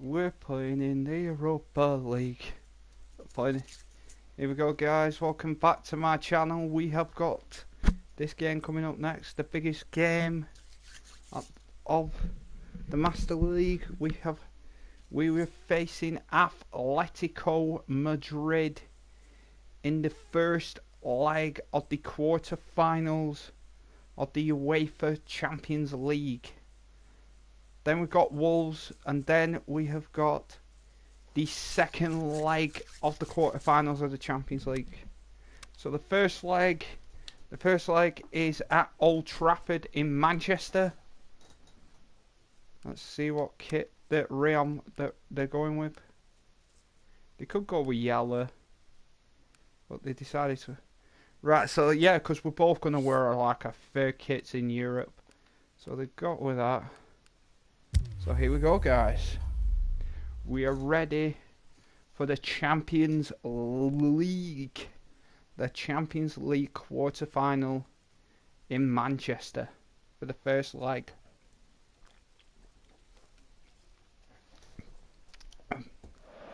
We're playing in the Europa League. Here we go, guys. Welcome back to my channel. We have got this game coming up next, the biggest game of the Master League. We were facing Atletico Madrid in the first leg of the quarter-finals of the UEFA Champions League. Then we've got Wolves, and then we have got the second leg of the quarterfinals of the Champions League. So the first leg is at Old Trafford in Manchester. Let's see what kit that they're going with. They could go with yellow, but they decided to. Right, so yeah, because we're both going to wear like our fair kits in Europe, so they've got with that. So here we go, guys. We are ready for the Champions League. The Champions League quarter-final in Manchester for the first leg.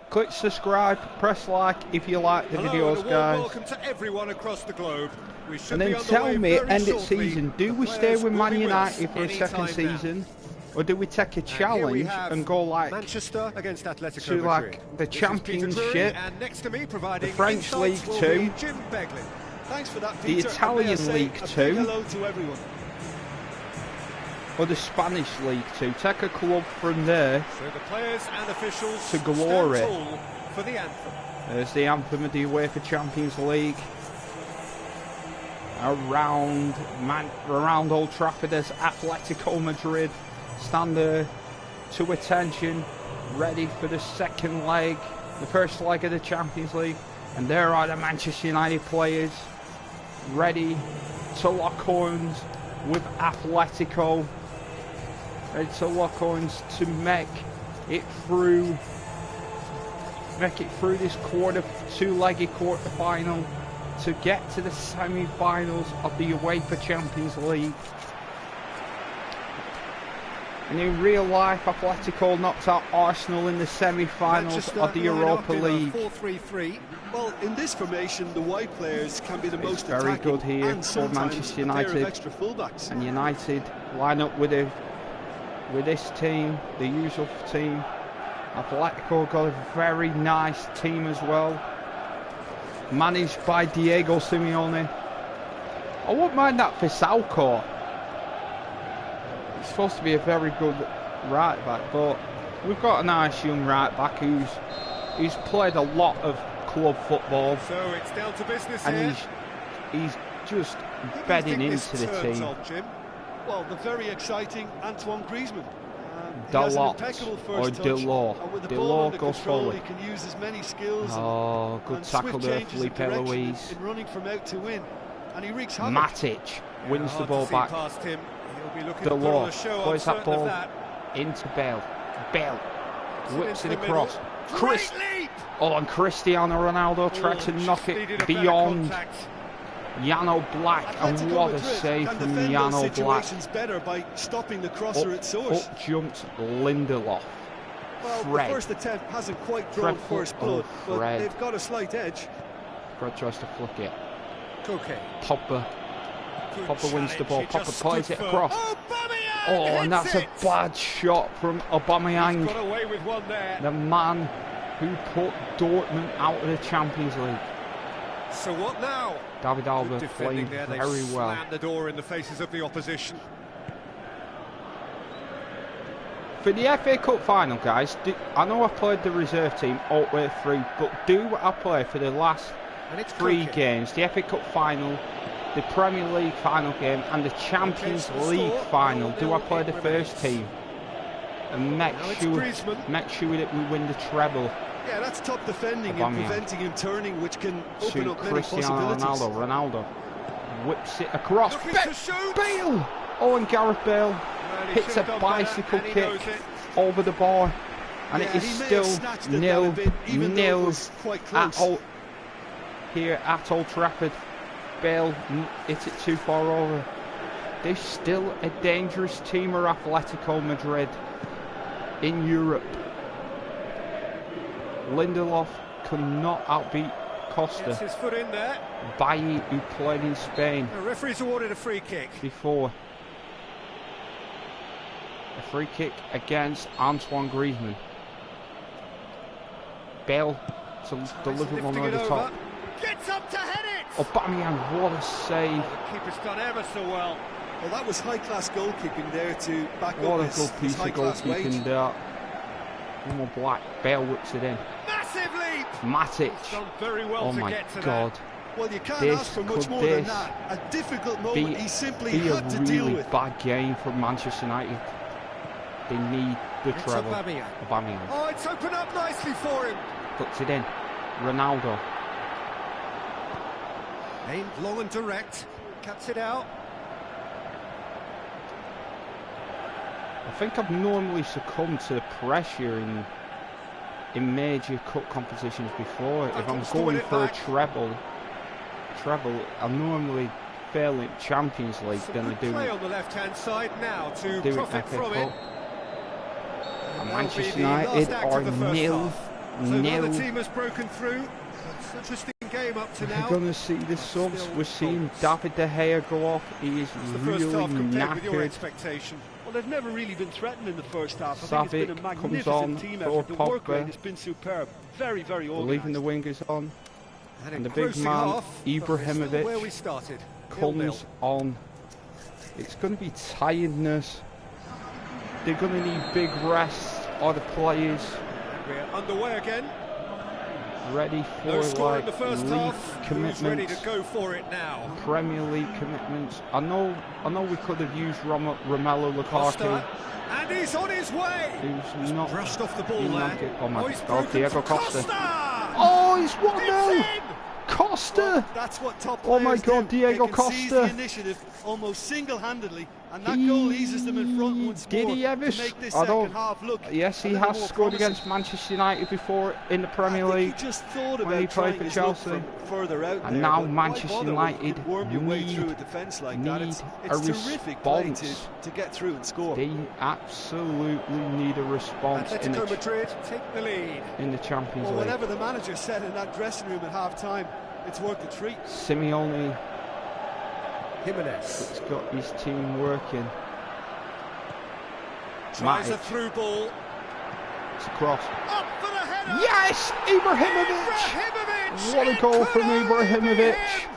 Click subscribe, press like if you like the videos, guys. Welcome to everyone across the globe. And then tell me, end of season, do we stay with Man United for a second season? Or do we take a challenge and go like Manchester against Atletico to like the Championship, and next to me the French League 2, Thanks for that, the Peter. Italian League 2, hello to everyone. or the Spanish League 2? Take a club from there So the players and officials to glory. stand tall for the anthem. There's the anthem of the UEFA Champions League. Around Old Trafford as Atletico Madrid stand there to attention, ready for the second leg, the first leg of the Champions League. And there are the Manchester United players ready to lock horns with Atletico, ready to lock horns to make it through this two-legged quarter-final to get to the semi-finals of the UEFA Champions League. And in real life, Atletico knocked out Arsenal in the semi-finals of the Europa League. 4-3-3. Well, in this formation, the wide players can be the most very attacking good here and for Manchester United. extra fullbacks. And United line up with this team, the usual team. Atletico got a very nice team as well, managed by Diego Simeone. I wouldn't mind that for Falcao. He's supposed to be a very good right back, but we've got a nice young right back who's played a lot of club football. So it's down to business and here. he's just bedding into the team. Well, the very exciting Antoine Griezmann. Dalot or Delors. Delors goes forward. He can use his many skills. Oh, good tackle there, Felipe Luis. In running from out to win, and he wreaks havoc. Matic wins the ball back. Delors plays that ball into Bale. Bale whips it across. And Cristiano Ronaldo tried to knock it beyond Yano Black, and what a save from Yano Black. Better by stopping the crosser at source. Up jumped Lindelof. Well, Fred. the first attempt hasn't quite drawn first blood, but Fred. they've got a slight edge. Fred tries to flick it. Koke. Pogba wins the ball. Pogba plays it firm. across. Oh, and that's a bad shot from Aubameyang. Got away with one there. The man who put Dortmund out of the Champions League. So what now? David Alba Good playing defending there. They very well. slammed the door in the faces of the opposition. For the FA Cup final, guys, I know I played the reserve team all the way through, but do what I play for the last And it's 3 Koke. games, the FA Cup final, the Premier League final game, and the Champions League final. Do I play the first team? And make sure that we win the treble. Yeah, that's top defending and preventing him turning, which can open up many Cristiano possibilities. Ronaldo whips it across. Looking to shoot. Bale! Oh, and Gareth Bale hits a bicycle kick over the bar, and it is still 0-0 at Old Trafford. Bale hit it too far over. There's still a dangerous team of Atletico Madrid in Europe. Lindelof could not outbeat Costa. Gets his foot in there. Bailly, who played in Spain The referee's awarded a free kick. before. A free kick against Antoine Griezmann. Bale to deliver one Lifting over it the top. over. Gets up to head it. Aubameyang, what a save. The keeper's done ever so well. Well, that was high-class goalkeeping there to back What up a his good piece of high-class goalkeeping wage. there. One more black. Bale whips it in. Massive leap. Matic. Done very well Oh to my get to God. Well, you can't This ask for much could more than this that. A difficult Be, moment he simply be a had to deal really with. bad game for Manchester United. They need the It's treble. Aubameyang. Aubameyang Oh, it's opened up nicely for him. puts it in. Ronaldo. Aimed long and direct. Cuts it out. I think I've normally succumbed to the pressure in major cup competitions before. If I'm Buttons to win going it for a back. treble, I normally fail in Champions League Some than I good do play on the left-hand side now to do in profit FA from Cup. it. And That'll be Manchester the United last act are of the first nil. half. So another team has broken through. It's an interesting game up to We're now. going to see the subs. Still We're seeing goals. David De Gea go off. He is It's the first really half compared with your knackered. expectation. Well, they've never really been threatened in the first half. I think it's been Savic a comes magnificent on team for effort. The work Pogba. rate has been superb. Very, very We're leaving the organised. wingers on. An And the big engrossing man, half, but we're still Ibrahimovic, where we started. 0-0. comes on. It's going to be tiredness. They're going to need big rests. Are the players We're underway again. ready for No score in like the first league half. Who's ready commitments, to go for it now? Premier League commitments? I know we could have used Romelu Lukaku, Costa, and he's on his way. who's not Brushed off the ball been there. knackered. Oh my he's God, broken Diego for Costa. Oh, Oh, he's 1-0. it's in. Costa. Well, that's what top Oh my players God, do. Diego They can seize Costa. the initiative almost single-handedly, and that goal eases them in front once Did more he to ever make this I don't- second half look Yes, a he little has more scored promising. against Manchester United before in the Premier I think League. he just thought when he about played trying for his Chelsea. luck from further out And there, now but Manchester why bother when you United could worm your way need- through a defence like that. It's need a terrific play response. to get through and score. They absolutely need a response in Atletico the Madrid take the lead. Champions Well, League. whatever the manager said in that dressing room at half-time, it's worth the treat. Simeone Jimenez has got his team working. tries a Matic. through ball. It's a cross. Up for the header. Yes, Ibrahimovic! Ibrahimovic! What a It goal could from only Ibrahimovic! be him.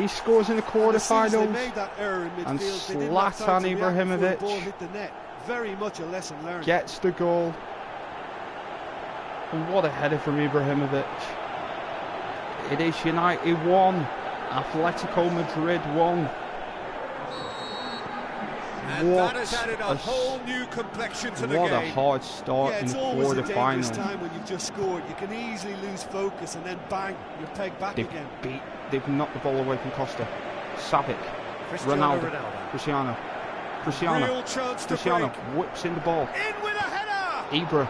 He scores in the And as soon as they quarterfinals. made that error in And midfield, they didn't have Zlatan time to react before the Ibrahimovic ball hit the net. Very much a lesson learned. Gets the goal. And what a header from Ibrahimovic. It is United 1, Atletico Madrid 1. And What that has added a a whole new complexion to the What a game. hard start Yeah, in it's the always a dangerous quarterfinal. time when you've just scored. You can easily lose focus and then bang, you're pegged back again. They've knocked the ball away from Costa. Savic, Cristiano Cristiano, Cristiano, Real chance to Cristiano break. whips in the ball. In with a header. Ibra,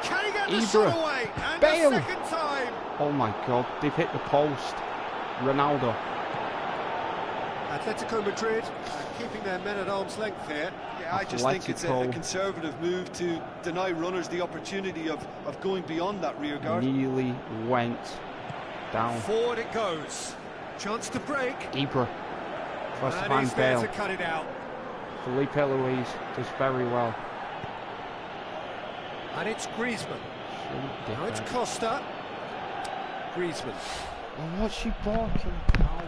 Can he get the Ibra. shot away? And Bale. a second time. oh my God, they've hit the post. Ronaldo, Atletico Madrid are keeping their men at arm's length here. Yeah, I just think it's a Atletico. conservative move to deny runners the opportunity of going beyond that rear guard. nearly went down. Forward it goes. Chance to break. Ibra tries to And find he's there Bale. to cut it out. Felipe Luis does very well. And it's Griezmann. Shouldn't Now it's defend. Costa. Griezmann. Oh, what's she barking about?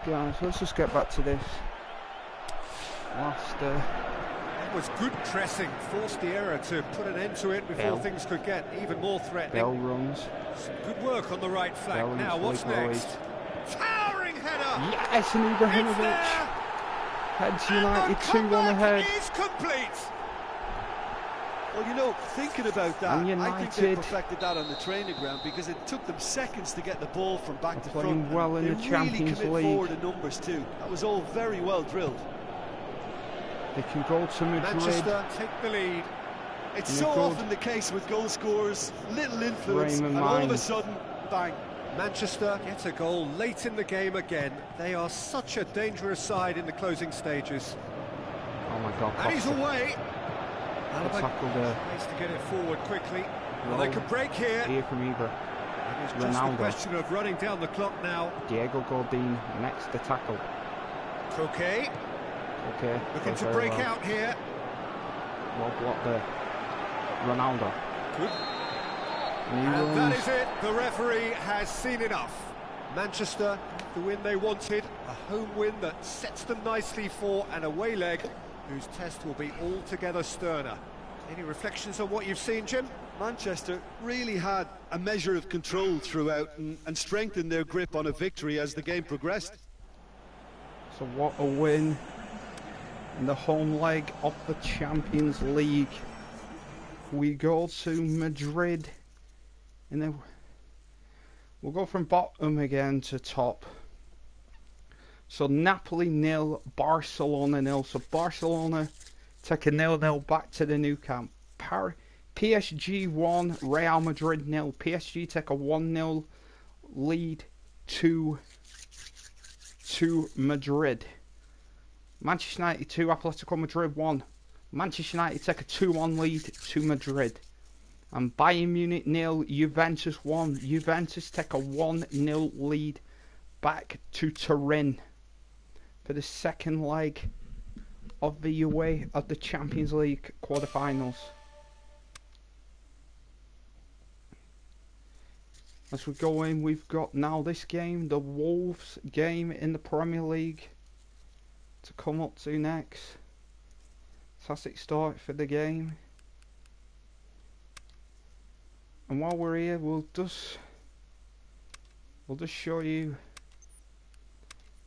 guys, let's just get back to this. Last It was good pressing, forced the error to put an end to it before Bell. things could get even more threatening. Bell runs. Some good work on the right flank. Bell Now, what's Lloyd. next? Towering header! Yes, and It's Ibrahimovic there! heads And United the 2-1 comeback ahead. is complete! Well, you know, thinking about that, And I think they United perfected that on the training ground because it took them seconds to get the ball from back to playing front. well in They the Champions really commit League. forward in numbers too. That was all very well drilled. They can go to Madrid. Manchester take the lead. It's And so they've got often the case with goal scorers, little influence, Raymond and all of a Mines. sudden, bang. Manchester get a goal late in the game again. They are such a dangerous side in the closing stages. Oh my God, And he's Costa. away. The tackle there. Nice to get it forward quickly. Well, Roll. they could break here. Here from Ibra. It is just Ronaldo. a question of running down the clock now. Diego Godin next to tackle. Koke Okay. looking goes to very break well. out here. Well blocked there. Ronaldo. Good. And he And that runs. is it. The referee has seen enough. Manchester, the win they wanted, a home win that sets them nicely for an away leg, whose test will be altogether sterner. Any reflections on what you've seen, Jim? Manchester really had a measure of control throughout and strengthened their grip on a victory as the game progressed. So what a win in the home leg of the Champions League. We go to Madrid, and then we'll go from bottom again to top. So Napoli 0, Barcelona 0. So Barcelona take a 0-0 back to the Nou Camp. PSG 1, Real Madrid 0. PSG take a 1-0 lead to Madrid. Manchester United 2, Atletico Madrid 1. Manchester United take a 2-1 lead to Madrid. And Bayern Munich 0, Juventus 1. Juventus take a 1-0 lead back to Turin for the second leg of the away of the Champions League quarterfinals. As we go in, we've got now this game, the Wolves game in the Premier League, to come up to next. Fantastic start for the game. And while we're here, we'll just show you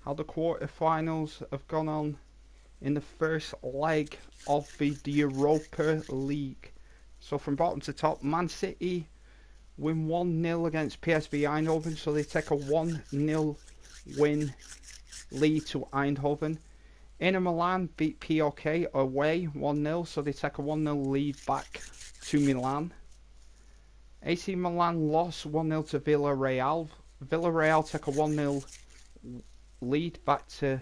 how the quarterfinals have gone on in the first leg of the Europa League. So from bottom to top, Man City win 1-0 against PSV Eindhoven, so they take a 1-0 win lead to Eindhoven. Inter Milan beat POK away 1-0, so they take a 1-0 lead back to Milan. AC Milan lost 1-0 to Villarreal. Villarreal take a 1-0 lead back to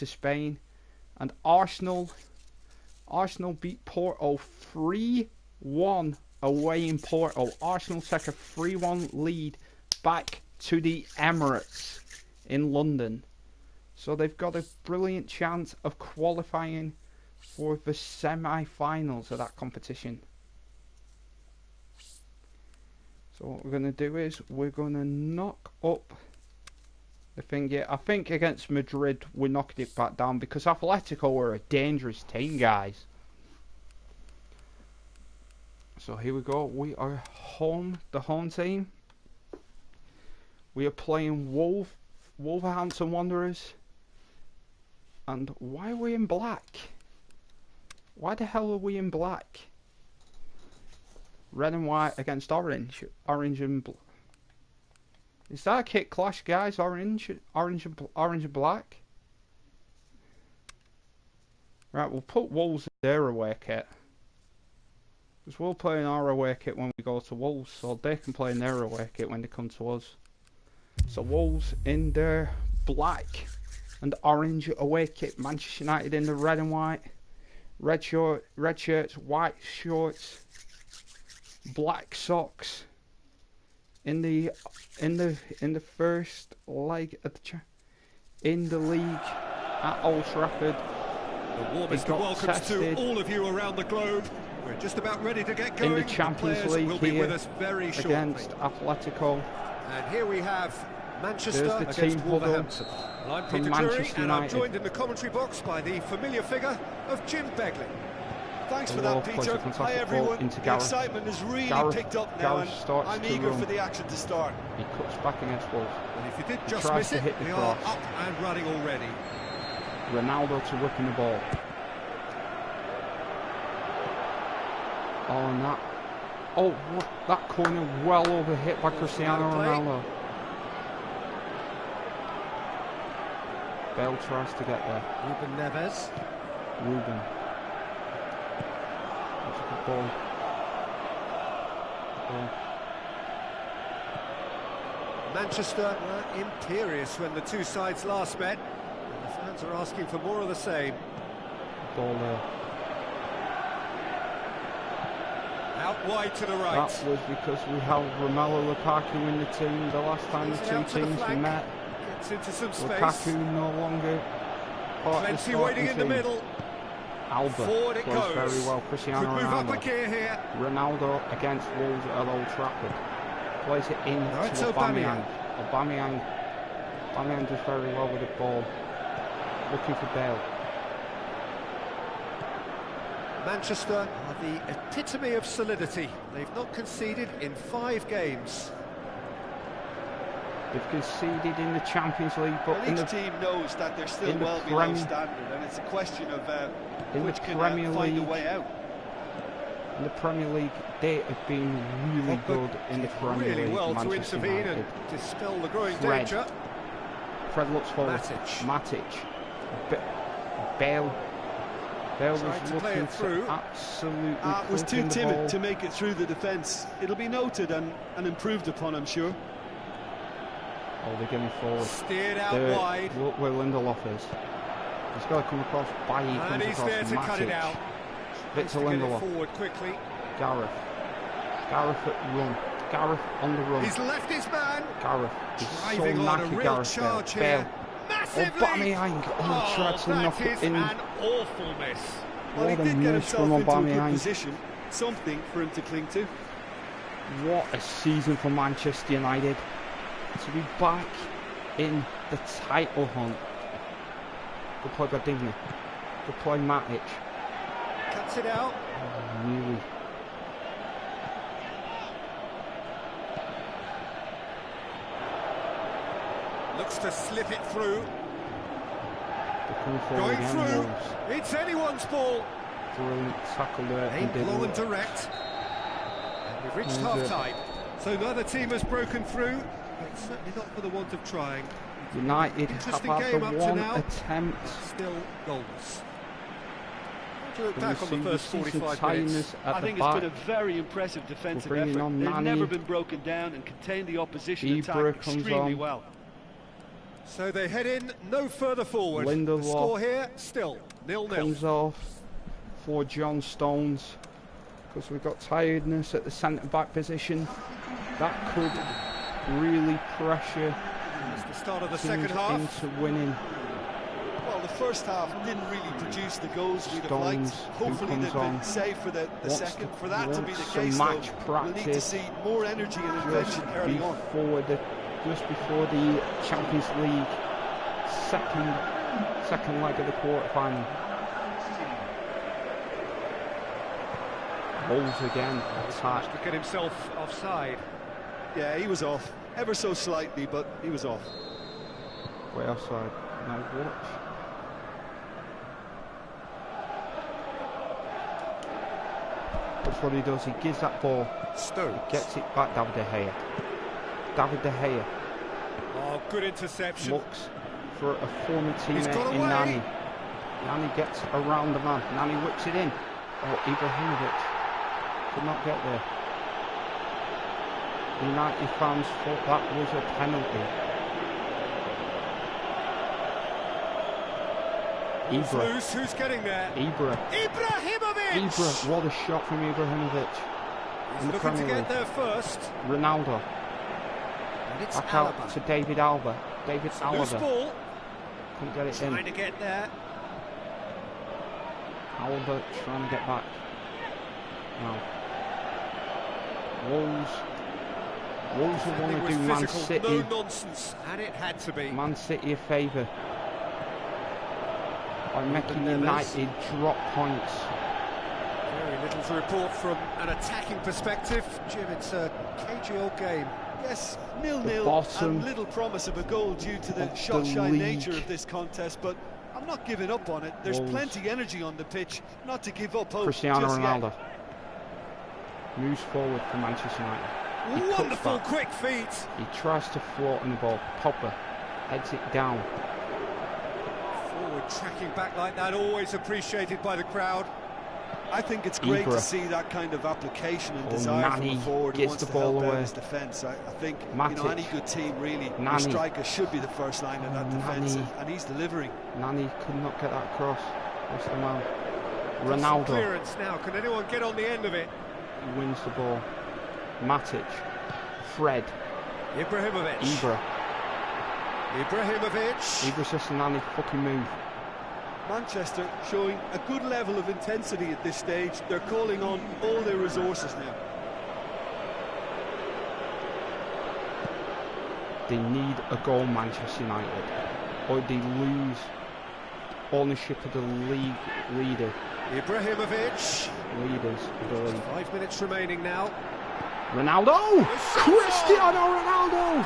Spain. And Arsenal beat Porto 3-1 away in Porto. Arsenal take a 3-1 lead back to the Emirates in London. So they've got a brilliant chance of qualifying for the semi-finals of that competition. So what we're going to do is we're going to knock up the thing here. I think against Madrid we're knocking it back down because Atletico are a dangerous team, guys. So here we go. We are home, the home team. We are playing Wolverhampton Wanderers. And why are we in black? Why the hell are we in black? Red and white against orange. Orange and blue. Is that a kit clash, guys? Orange and black. Right, we'll put Wolves in their away kit. Because we'll play in our away kit when we go to Wolves, so they can play in their away kit when they come to us. So Wolves in their black and orange away kit. Manchester United in the red and white. Red shirts, white shorts, black socks. In the first leg of in the league at Old Trafford. The warmest of welcomes to all of you around the globe. We're just about ready to get going. In the Champions League will be here with us very shortly. against Atletico. And here we have Manchester There's the against team huddle Wolverhampton. Well, I'm from Peter Drury, Manchester and I'm United. joined in the commentary box by the familiar figure of Jim Begley. Thanks for Hello, that, plays a Peter. fantastic Hi, ball everyone. into The Gareth. excitement has really Gareth- picked up now, Gareth and starts I'm to eager run. for the action to start. He cuts back against Wolves. And if you did He just tries miss to it, hit the we are cross. up and running already. Ronaldo to whipping the ball. Oh, and that. Oh, what? That corner well over hit by Cristiano Play. Ronaldo. Bale tries to get there. Ruben Neves. Ruben. That's a good ball. Ball. Manchester were imperious when the two sides last met. And the fans are asking for more of the same. Ball there. Out wide to the right. That was because we held Romelu Lukaku in the team the last time the Plays it two out to the teams flank. met. Gets into some space. Lukaku no longer part of the Plenty starting waiting in the team. middle. Alba Forward it plays goes. very well. Cristiano Could move up a Ronaldo. gear here. Ronaldo against Wolves at Old Trafford. Plays it in No, it's to Aubameyang. Aubameyang does very well with the ball. Looking for Bale. Manchester are the epitome of solidity. They've not conceded in 5 games. They've conceded in the Champions League, but Well, in each the team knows that they're still in the well below Premier- standard, and it's a question of in which the can Premier find a League, way out. in the Premier League, they have been really good in the Premier Really League. well to Manchester intervene United. and dispel the growing Fred. danger. Fred looks forward. Matic. Bale. Bale was Tried to play looking it through. to absolutely Was clip too in the timid ball. to make it through the defence. It'll be noted and improved upon, I'm sure. Oh, they're getting forward. Steered out There, wide. look where Lindelof is. He's got to come across. Bailly And comes he's across. there to Matic. cut it out. Needs Victor to get it Lindelof. forward quickly. Gareth. Gareth at run. Gareth on the run. He's left his man. Gareth. He's Driving so on a knackered, real Gareth charge Bale. here. Bale. Massively. Aubameyang. Oh, he tried to knock that it is in. an awful miss. Well, he What a did get miss himself from into a good Aubameyang. position. Something for him to cling to. What a season for Manchester United. To be back in the title hunt. Good play by Digne. Good play Matic. Cuts it out. Oh, really. Looks to slip it through. They're coming forward Going again, through. Wolves. It's anyone's ball. Brilliant tackle there. Aim from low and Digne. direct. And we've reached Who's half-time. So neither team has broken through, but certainly not for the want of trying. United have Interesting had game the up to one now. attempt. Still goalless. How do you look Can back we on the see first the season 45 tiredness minutes? at I the think back? it's been a very impressive defensive bringing effort. on They've Nani. never been broken down and contained the opposition Ibra attack comes extremely on. well. So they head in no further forward. Lindelof The score here still 0-0. Comes off for John Stones because we've got tiredness at the centre-back position. That could really pressure It's the start of the teams second half. into winning. Well, the first half didn't really produce the goals we'd have liked. Stones, who Hopefully comes they've been on, saved for the wants second. to- For that to be wants the some case, match though, we'll need to practice. see more energy and Just invention early on. before the Champions League second leg of the quarter-final. Wolves again attack. To get himself offside. Yeah, he was off. Ever so slightly, but he was off. Way offside. Now watch. That's what he does. He gives that ball. Stones. Gets it back. David De Gea. David De Gea Oh, good interception. looks for a former He's got teammate in away. Nani. Nani gets around the man. Nani whips it in. Oh, Ibrahimovic could not get there. United fans thought that was a penalty. It's Ibra. loose. Who's getting there? Ibra. Ibrahimovic! Ibra. What a shot from Ibrahimovic. He's in the looking to Premier get League. there first. Ronaldo. And it's Back out Alaba. to David Alba. David Loose Alaba. ball. Couldn't get it Trying in. to get there. Alba trying to get back. Now. Wolves Wolves will want to do Man Physical, City. no nonsense, and it had to be. Man City a favour by making United drop points. Very little to report from an attacking perspective. Jim, it's a cagey old game. Yes, 0-0 and little promise of a goal due to the shot-shy nature of this contest, but I'm not giving up on it. There's plenty energy on the pitch, not to give up hope. Cristiano Ronaldo moves forward for Manchester United. Wonderful quick feet. He tries to thwart on the ball. Pogba heads it down. Forward tracking back like that, always appreciated by the crowd. I think it's great to see that kind of application and desire from a forward who wants to help out his defence. I think any good team really, the striker should be the first line of that defence, and he's delivering. Nani could not get that across. What's the man? Ronaldo. Clearance now. Can anyone get on the end of it? He wins the ball. Matic. Fred. Ibrahimovic. Ibrahimovic. Ibra's just a Nani fucking move. Manchester showing a good level of intensity at this stage. They're calling on all their resources now. They need a goal, Manchester United, or they lose ownership of the league leader. Ibrahimovic. Leaders of the league. 5 minutes remaining now. Ronaldo! Cristiano Ronaldo!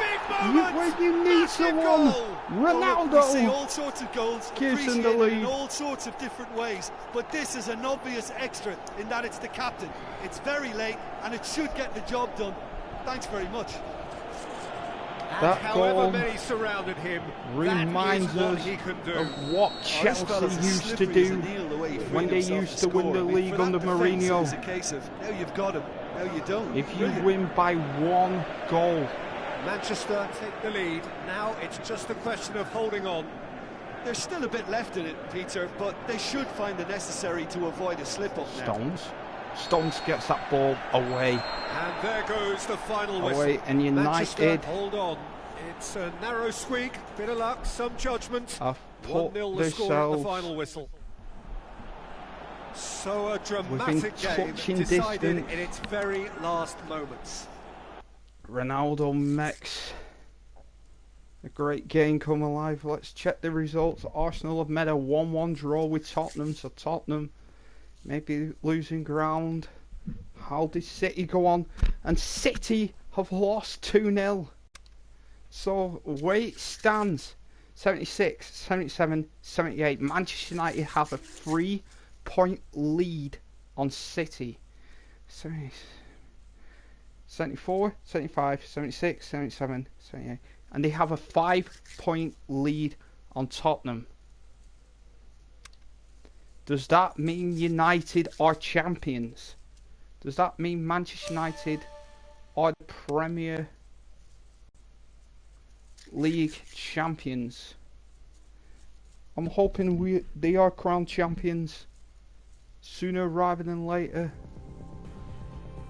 When you need someone, Ronaldo! We see all sorts of goals appreciated in all sorts of different ways, but this is an obvious extra in that it's the captain. It's very late and it should get the job done. Thanks very much. That however goal many surrounded him, reminds us of what Chelsea used to do when they used to win the league under Mourinho. It's a case of now you've got him, now you don't. If you win by 1 goal, Manchester take the lead. Now it's just a question of holding on. There's still a bit left in it, Peter, but they should find the necessary to avoid a slip-up now. Stones gets that ball away. And there goes the final whistle. Away, and United, Manchester, hold on. It's a narrow squeak, bit of luck, some judgment. 1-0 the score at the final whistle. So a dramatic game decided in its very last moments. Ronaldo makes a great game come alive. Let's check the results. Arsenal have made a 1-1 draw with Tottenham, so Tottenham maybe losing ground. How did City go on? And City have lost 2-0. So way it stands, 76, 77, 78. Manchester United have a 3-point lead on City. 74, 75, 76, 77, 78. And they have a 5-point lead on Tottenham. Does that mean United are champions? Does that mean Manchester United are the Premier League champions? I'm hoping they are crowned champions sooner rather than later.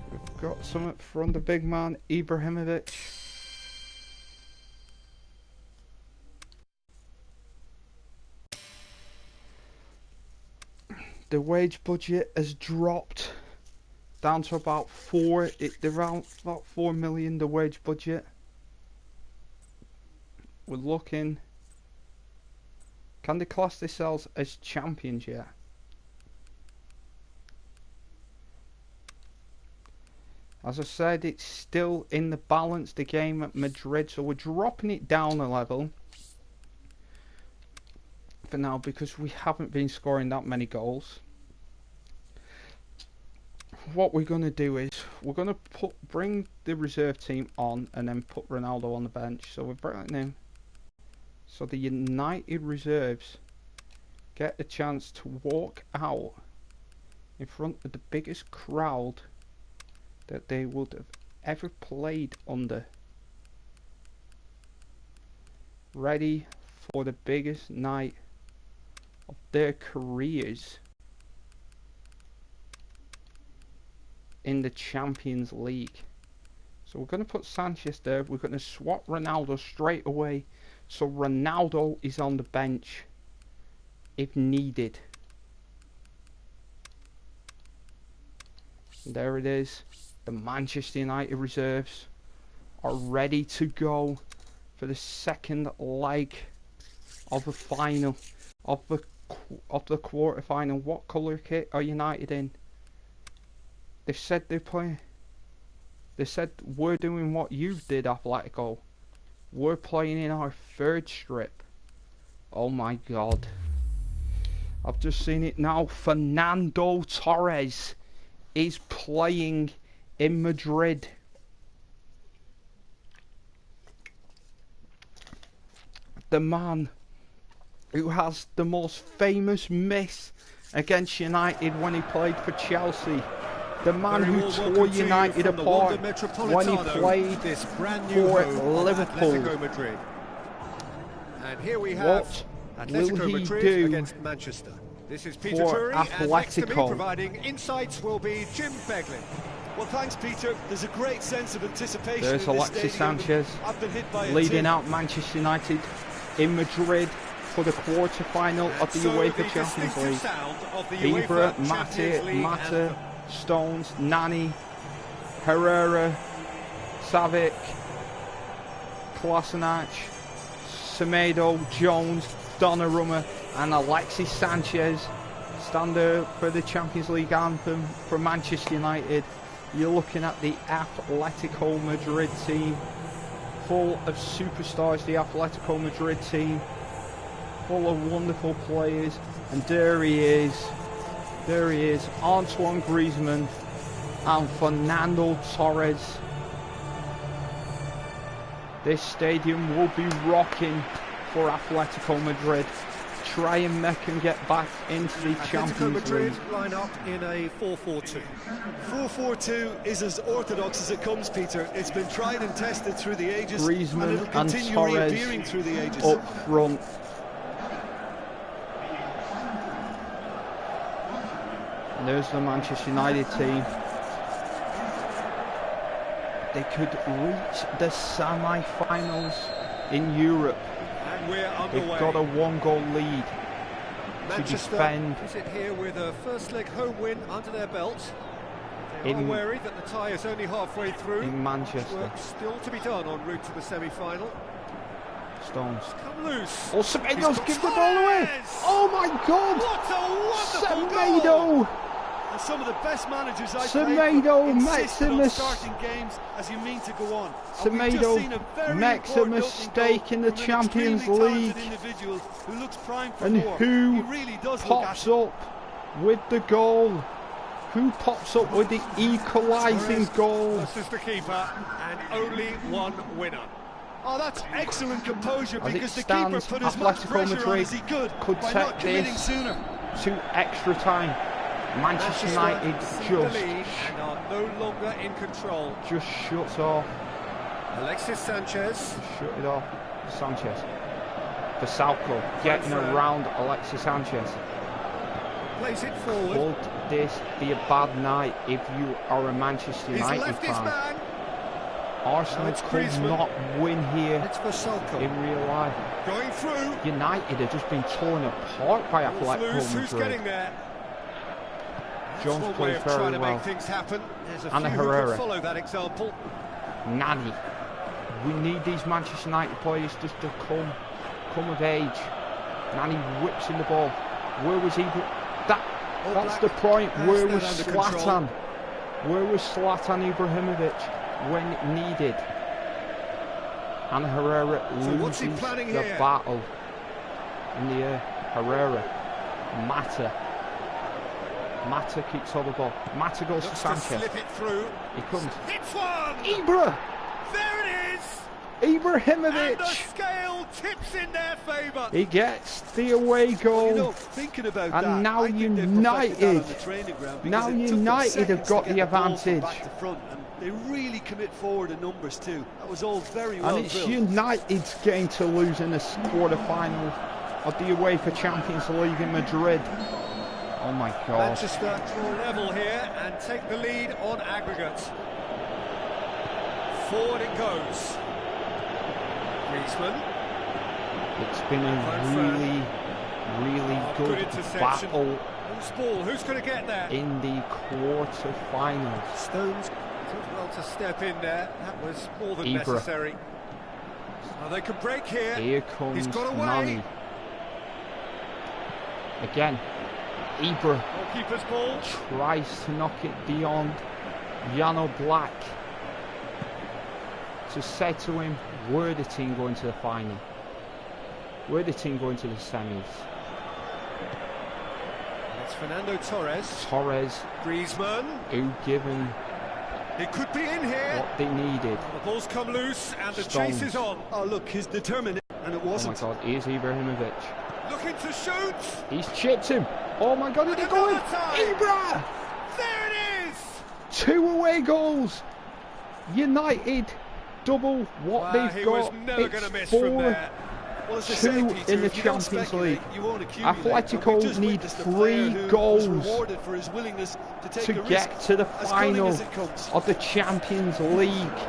We've got something from the big man, Ibrahimovic. The wage budget has dropped down to about 4 million, the wage budget. We're looking, can they class themselves as champions yet? As I said, it's still in the balance, the game at Madrid, so we're dropping it down a level for now because we haven't been scoring that many goals. What we're going to do is we're going to bring the reserve team on and then put Ronaldo on the bench. So we're bringing him so the United reserves get a chance to walk out in front of the biggest crowd that they would have ever played under, ready for the biggest night of their careers in the Champions League. So we're going to put Sanchez there. We're going to swap Ronaldo straight away, so Ronaldo is on the bench if needed. And there it is, the Manchester United reserves are ready to go for the second leg of the final of the quarter final. What colour kit are United in? They said they're playing. They said we're doing what you did, Atletico. We're playing in our third strip. Oh my God. I've just seen it now. Fernando Torres is playing in Madrid. The man who has the most famous miss against United when he played for Chelsea. The man who tore United apart when he played for Liverpool. Madrid. And here we have what Atletico will he Madrid do against Manchester. This is Peter for Drury, and next to me Atletico? providing insights will be Jim Beglin. Well, thanks, Peter. There's a great sense of anticipation. There's in this Alexis stadium. Sanchez I've been hit by leading out Manchester United in Madrid for the quarter-final of the UEFA Champions League. Ibra, Mata, Stones, Nani, Herrera, Savic, Kolasinac, Semedo, Jones, Donnarumma and Alexis Sanchez stand there for the Champions League anthem for Manchester United. You're looking at the Atletico Madrid team, full of superstars, the Atletico Madrid team, full of wonderful players, and there he is, Antoine Griezmann and Fernando Torres. This stadium will be rocking for Atletico Madrid. Try and make them get back into the Champions Madrid League. line up in a 4-4-2. 4-4-2 is as orthodox as it comes, Peter. It's been tried and tested through the ages, Griezmann and it'll continue and Torres reappearing through the ages. up front. And there's the Manchester United team. They could reach the semi-finals in Europe. And we're They've underway. got a one-goal lead to Manchester defend. sit here with a first leg home win under their belt. They are wary that the tie is only halfway through. in Manchester. Work still to be done en route to the semi-final. Stones. Come loose. Oh, Semedo's given the ball away. Oh my God! What a wonderful goal! Semedo! And some of the best managers I've Semedo played makes insisted a on starting games as you mean to go on. And we've just seen a Semedo very makes a important mistake opening in the goal from an Champions extremely talented League. individual who looks primed for And more. who He really does look pops at up with the goal? Who pops up with the equalising goal? This is the keeper, and only one winner. Oh, that's excellent composure, As it because the keeper stands, put as much Atletico pressure on Madrid as he could could by take not committing this sooner. to extra time. Manchester United the lead and are no longer in control. just shuts off. Alexis Sanchez. Shut it off. Sanchez. Falcao getting around Alexis Sanchez. Plays it forward. Would this be a bad night if you are a Manchester He's United left his fan? man. Arsenal it's could Griezmann. not win here It's Falcao. in real life. Going through. United have just been torn apart by Loose, Atletico who's Madrid. getting there? Jones That's one way plays of very trying to well. make things happen. There's a Anna few who Herrera. could follow that example. Nani. We need these Manchester United players just to come of age. Nani whips in the ball. Where was he? That's the point. Where was Zlatan? Where was Zlatan Ibrahimovic when needed? And Herrera loses the battle in the air. Herrera. Mata keeps hold of the ball. Mata goes to Sanchez. Slip it through. He comes. Hits one. Ibra! There it is. Ibrahimovic! And the scale tips in their favour. He gets the away goal. You know, thinking about And that, now I think they've perfected that United- on the training ground, because now it took them United have seconds got to get the ball from advantage. back to front, and they really commit forward in numbers too. That was all very well And it's drilled. United's game to lose in the quarter-final of the UEFA Champions League in Madrid. Oh my God. Manchester draw level here and take the lead on aggregate. Forward it goes. Griezmann. It's been a really good interception. battle Who's ball? Who's going to get there? in the quarter-finals. Stones Did well to step in there. That was more than Ibra. necessary. Well, they can break here. Here comes He's got away. Nani. Again, Ibra Goalkeeper's ball. tries to knock it beyond Jan Oblak to say to him, we're the team going to the final. We're the team going to the semis. It's Fernando Torres. Torres, Griezmann. who given He could be in here. what they needed. The ball's come loose and the Stones. chase is on. Oh, look, he's determined, and it Oh my wasn't. God, here's Ibrahimovic. Looking to shoot. He's chipped him. Oh my God, did he go in? Another time. Ibra! There it is. 2 away goals. United double what Wow, they've he got. was never It's going to miss from 4. there. Well, as I say, 2 Peter, in the if you don't Champions speculate, League. you won't accumulate. Atletico And we've just need witnessed a 3 player who was goals rewarded for his willingness to take a to risk, get to the as cunning final as it comes. of the Champions League.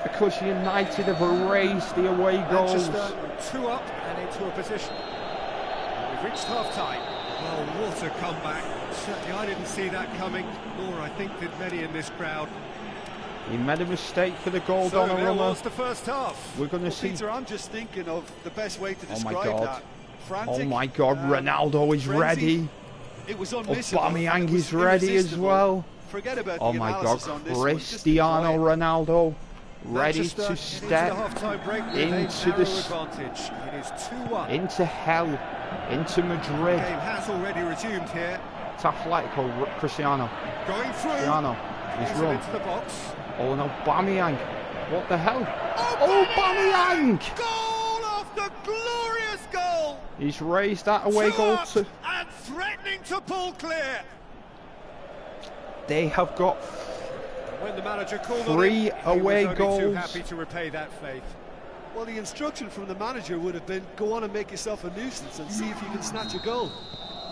Because United have erased the away goals. Manchester 2 up and into a position. We've reached half-time. Well, what a comeback. Certainly I didn't see that coming, nor I think did many in this crowd. He made a mistake for the goal, So there Donnarumma. was the first half. We're going to Well, see. Peter, I'm just thinking of the best way to Oh my describe God. that. Frantic, Oh my God, Ronaldo is frenzy. ready. It was unmissable. Aubameyang It was is ready as irresistible. well. Forget about Oh the my God, analysis on this one. Just be Cristiano quiet. Ronaldo ready Manchester to into step the half-time break with into a narrow the advantage. It is 2-1. into hell, into Madrid. The game has already resumed here. It's Atletico, Cristiano. Going through. Cristiano, he's Plays it run. into the box. Oh no, Aubameyang. What the hell? Aubameyang! Goal after glorious goal. He's raised that away Two goal up to. and threatening to pull clear. They have got When the manager called 3 on him, away he was only too goals. happy to repay that faith. Well, the instruction from the manager would have been, go on and make yourself a nuisance and see if you can snatch a goal.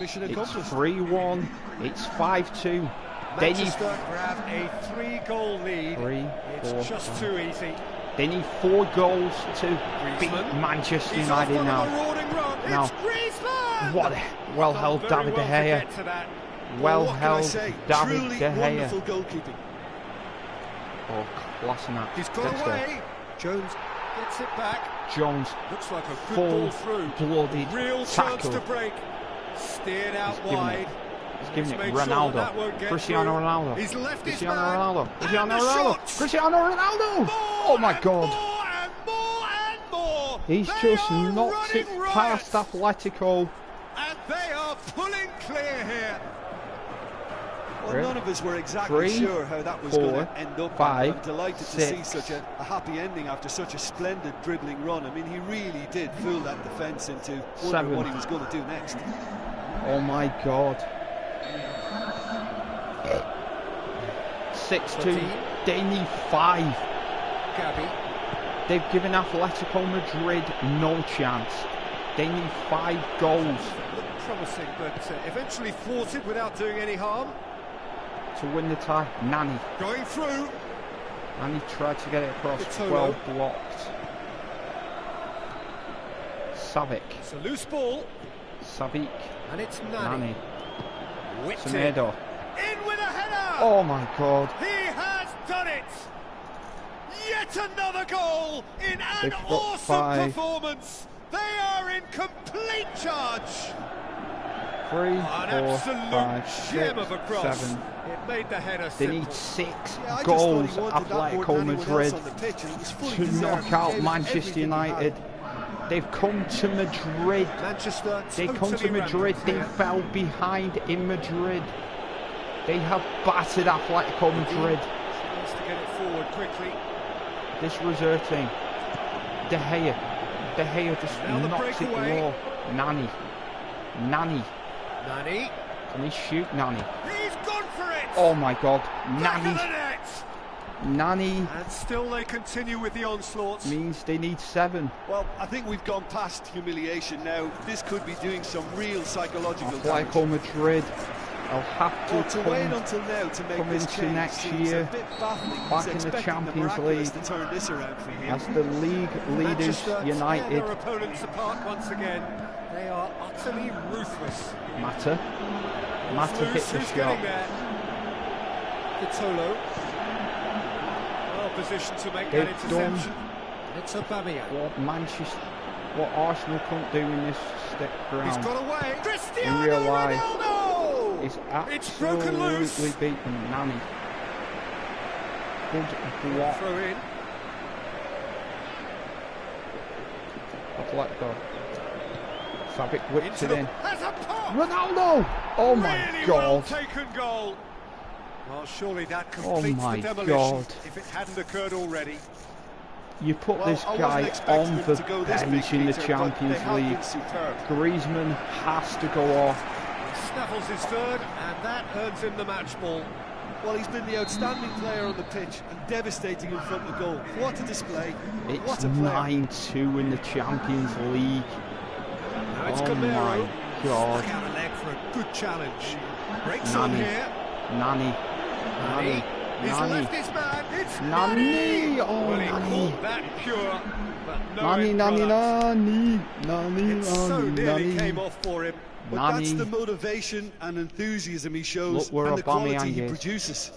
Mission It's accomplished. 3-1. It's 5-2. They need Manchester grab a 3-goal lead. 3, 4, It's just too easy. They need 4 goals to beat Griezmann. Manchester He's off United on a now. marauding run. Now. It's Griezmann. What a well held Very David De well to Gea. get to that. Well what can I held say? David Truly De Gea. wonderful goalkeeping. Oh, class in that. He's got Good stuff. away. Jones gets it back. Jones, Looks like a good full ball through. blooded Real chance tackle. to break. Steered out He's given wide. it. He's giving it Made sure Ronaldo. that won't get Cristiano through. Ronaldo. He's left Cristiano his man. Ronaldo. And Cristiano the Ronaldo. shots. Cristiano Ronaldo. More Oh my and God. More and more and more. He's They just are knocked it running riot. past Atletico. And they are pulling clear here. Well, none of us were exactly 3, sure how that was 4, going to end up. 5, I'm delighted 6. to see such a happy ending after such a splendid dribbling run. I mean, he really did fool that defence into wondering 7. what he was going to do next. Oh my God. 6-2. They need 5. Gabby. They've given Atletico Madrid no chance. They need 5 goals Looked promising, but eventually thwarted without doing any harm. to win the tie. Nani. Going through. And he tried to get it across. Vitolo. Well blocked. Savic. It's a loose ball. Savic. And it's Nani. Nani. Whipped in. Semedo. In with a header. Oh my God. He has done it. Yet another goal in an They've got awesome 5. performance. They are in complete charge. 3, An 4, absolute 5, gem 6, of a cross. 7. It made the header They simple. need 6 Yeah, I just thought goals, he wanted that more Atletico than anyone Madrid, else on the pitch, and it was fully to deserved. knock He out gave it Manchester everything he had. United. They've come to Madrid. Manchester They come to totally Madrid. rammed They here. fell behind in Madrid. They have battered Atletico Madrid. Needs to get it forward quickly. This reserve team. De Gea. De Gea just Now the knocks it breakaway. low. Nani. Nani. Can he shoot Nani? He's gone for it. Oh my God. Back of Nani. the net. Nani And still they continue with the onslaughts. means they need 7. Well, I think we've gone past humiliation now. This could be doing some real psychological damage. Atletico Madrid I'll have to wait until now to make this into change next year, back in the Champions League, to turn this around for him. as the league leaders United. Their opponents apart once again. They are utterly ruthless. Mata hit the shot. Vitolo. Well positioned to make that interception. It's Aubameyang. What Arsenal couldn't do in this step ground. He's got away. In real life, Ronaldo! is It's broken loose. absolutely beaten Nani. Good block. Throw in. Atletico. Savic whips it in. Has a pop. Ronaldo! Oh my really God! Well taken goal. Well, surely that completes the demolition God. if it hadn't occurred already. You put this guy on the bench in the Champions League. Griezmann has to go off. He snaffles his third, and that earns him the match ball. Well, he's been the outstanding player on the pitch and devastating in front of goal. What a display. It's 9-2 in the Champions League. Now it's Oh my God. Stuck out a leg for a good challenge. Breaks Nani. on here. Nani. He's left his man. It's Nani. Oh, well, he Nani. caught that pure, but no Nani. It so nearly came off for him. But that's the motivation and enthusiasm he shows, and the quality he produces.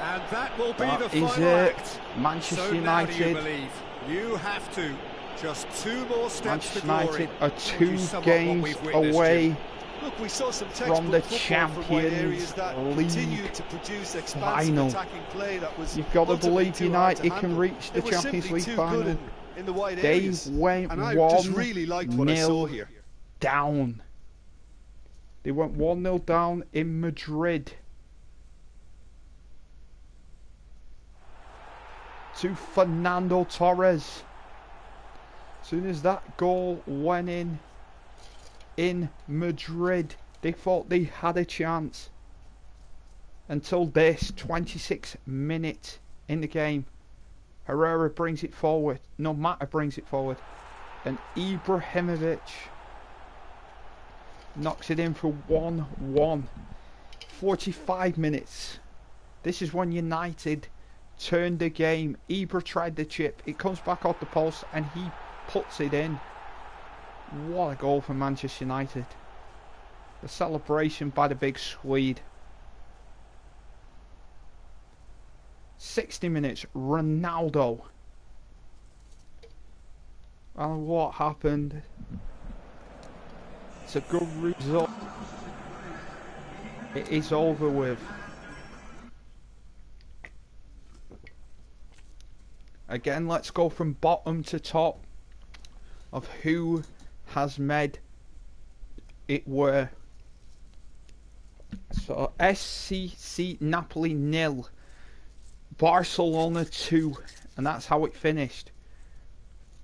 And that will be That the is final it. act. Manchester So now do you United. believe? You have to. Just 2 more steps Manchester to glory. United are Would you 2 sum up what games we've witnessed, away Jim? Look, we saw some from the textbook football from wide areas Champions that League continued to produce expansive final. attacking play that was You've got to ultimately believe too hard to United can handle. reach the They were Champions simply League too final. good in the wide They areas. went And I just really liked what I 1-0 saw here. down. They went 1-0 down in Madrid to Fernando Torres. As soon as that goal went in Madrid, they thought they had a chance. Until this 26 minutes in the game, Herrera brings it forward. No, Mata brings it forward, and Ibrahimovic knocks it in for 1-1. 45 minutes. This is when United turned the game. Ibra tried the chip. It comes back off the post and he puts it in. What a goal for Manchester United. The celebration by the big Swede. 60 minutes. Ronaldo. And what happened? It's a good result. It is over with. Again, let's go from bottom to top of who has made it were. So SCC Napoli 0, Barcelona 2, and that's how it finished.